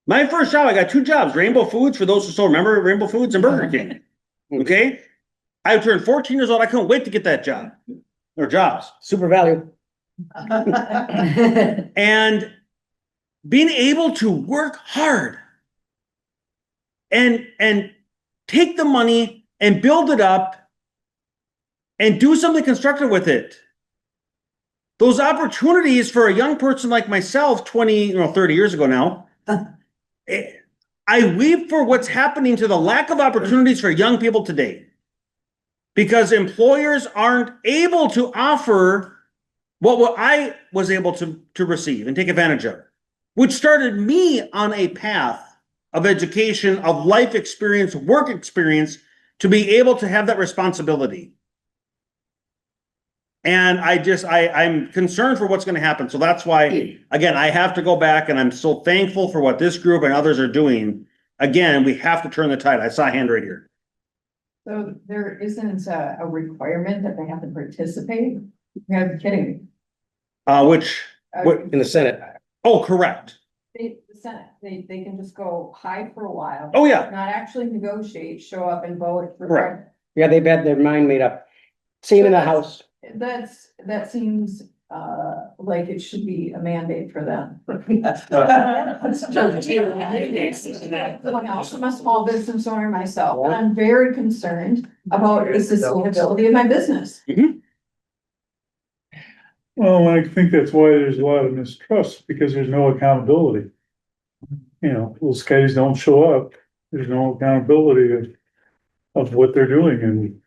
my first job, I got 2 jobs, Rainbow Foods, for those who still remember Rainbow Foods, and Burger King. Okay? I turned 14 years old. I couldn't wait to get that job or jobs. Super value. And being able to work hard and take the money and build it up and do something constructive with it. Those opportunities for a young person like myself, 30 years ago now, I weep for what's happening to the lack of opportunities for young people today. Because employers aren't able to offer what I was able to receive and take advantage of, which started me on a path of education, of life experience, work experience, to be able to have that responsibility. And I'm concerned for what's going to happen. So that's why, again, I have to go back, and I'm so thankful for what this group and others are doing. Again, we have to turn the tide. I saw a hand right here. So there isn't a requirement that they have to participate? You're kidding me. Which In the Senate. Oh, correct. The Senate, they can just go hide for a while. Oh, yeah. Not actually negotiate, show up and vote. Right. Yeah, they've had their mind made up. Same in the House. That seems, like it should be a mandate for them. I'm a small business owner myself, and I'm very concerned about the sustainability of my business. Well, I think that's why there's a lot of mistrust, because there's no accountability. You know, those guys don't show up. There's no accountability of what they're doing, and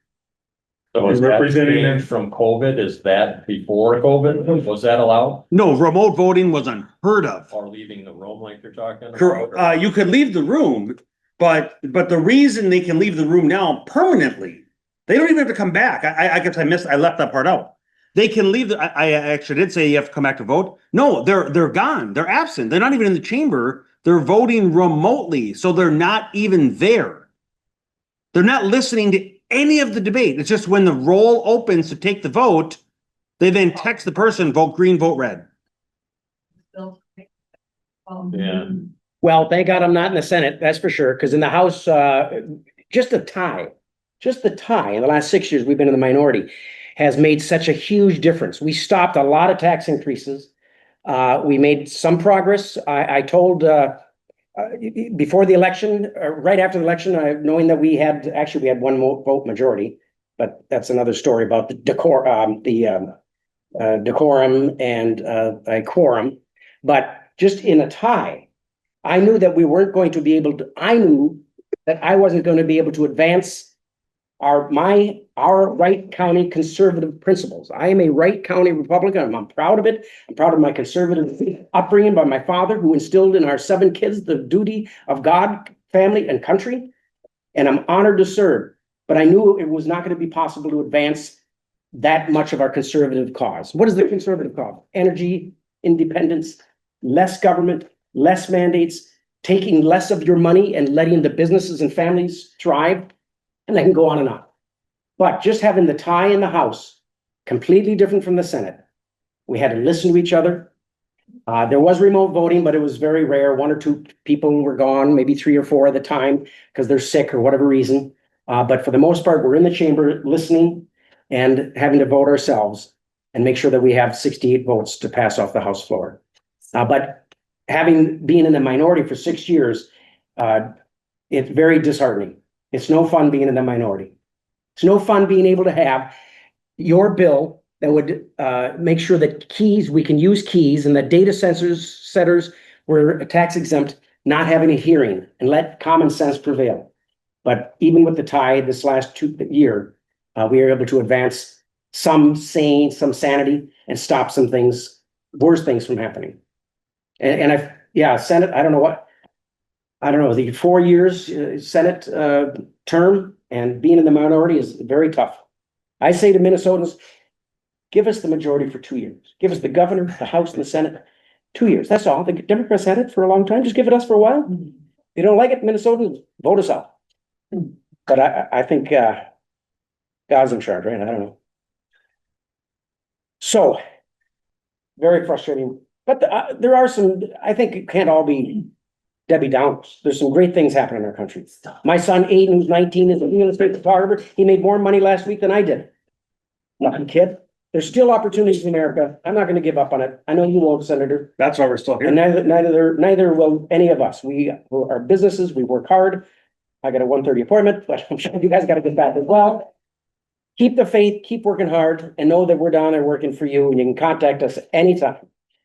So is that representing them changed from COVID? Is that before COVID? Was that allowed? No, remote voting was unheard of. Or leaving the room like you're talking about? You could leave the room, But the reason they can leave the room now permanently, they don't even have to come back. I guess I left that part out. They can leave. I actually did say you have to come back to vote. No, they're gone. They're absent. They're not even in the chamber. They're voting remotely. So they're not even there. They're not listening to any of the debate. It's just when the roll opens to take the vote, they then text the person, vote green, vote red. Yeah. Well, thank God I'm not in the Senate, that's for sure, because in the House, just the tie in the last 6 years we've been in the minority has made such a huge difference. We stopped a lot of tax increases. We made some progress. I told before the election, right after the election, knowing that we had one vote majority, but that's another story about the decorum and a quorum. But just in a tie, I knew that we weren't going to be able to, I knew that I wasn't going to be able to advance our Wright County conservative principles. I am a Wright County Republican. I'm proud of it. I'm proud of my conservative upbringing by my father, who instilled in our 7 kids the duty of God, family, and country. And I'm honored to serve. But I knew it was not going to be possible to advance that much of our conservative cause. What is the conservative cause? Energy independence, less government, less mandates, taking less of your money and letting the businesses and families thrive. And I can go on and on. But just having the tie in the House, completely different from the Senate. We had to listen to each other. There was remote voting, but it was very rare. 1 or 2 people were gone, maybe 3 or 4 at the time because they're sick or whatever reason. But for the most part, we're in the chamber listening and having to vote ourselves and make sure that we have 68 votes to pass off the House floor. But being in the minority for 6 years, it's very disheartening. It's no fun being in the minority. It's no fun being able to have your bill that would make sure that we can use keys and that data setters were tax exempt, not having a hearing and let common sense prevail. But even with the tie this last year, we were able to advance some sanity and stop some things, worse things from happening. Senate, I don't know, the 4 years Senate term and being in the minority is very tough. I say to Minnesotans, give us the majority for 2 years. Give us the governor, the House, and the Senate. 2 years, that's all. The Democrats had it for a long time. Just give it us for a while. If you don't like it, Minnesotans, vote us out. But I think God's in charge, right? I don't know. So, very frustrating. But there are some, I think it can't all be Debbie Downers. There's some great things happening in our country. My son Aiden, who's 19, is a real estate photographer. He made more money last week than I did. Nothing, kid. There's still opportunities in America. I'm not going to give up on it. I know you won't, Senator. That's why we're still here. And neither will any of us. We are businesses. We work hard. I got a 1:30 appointment, but I'm sure you guys got to get back as well. Keep the faith, keep working hard, and know that we're down there working for you, and you can contact us anytime.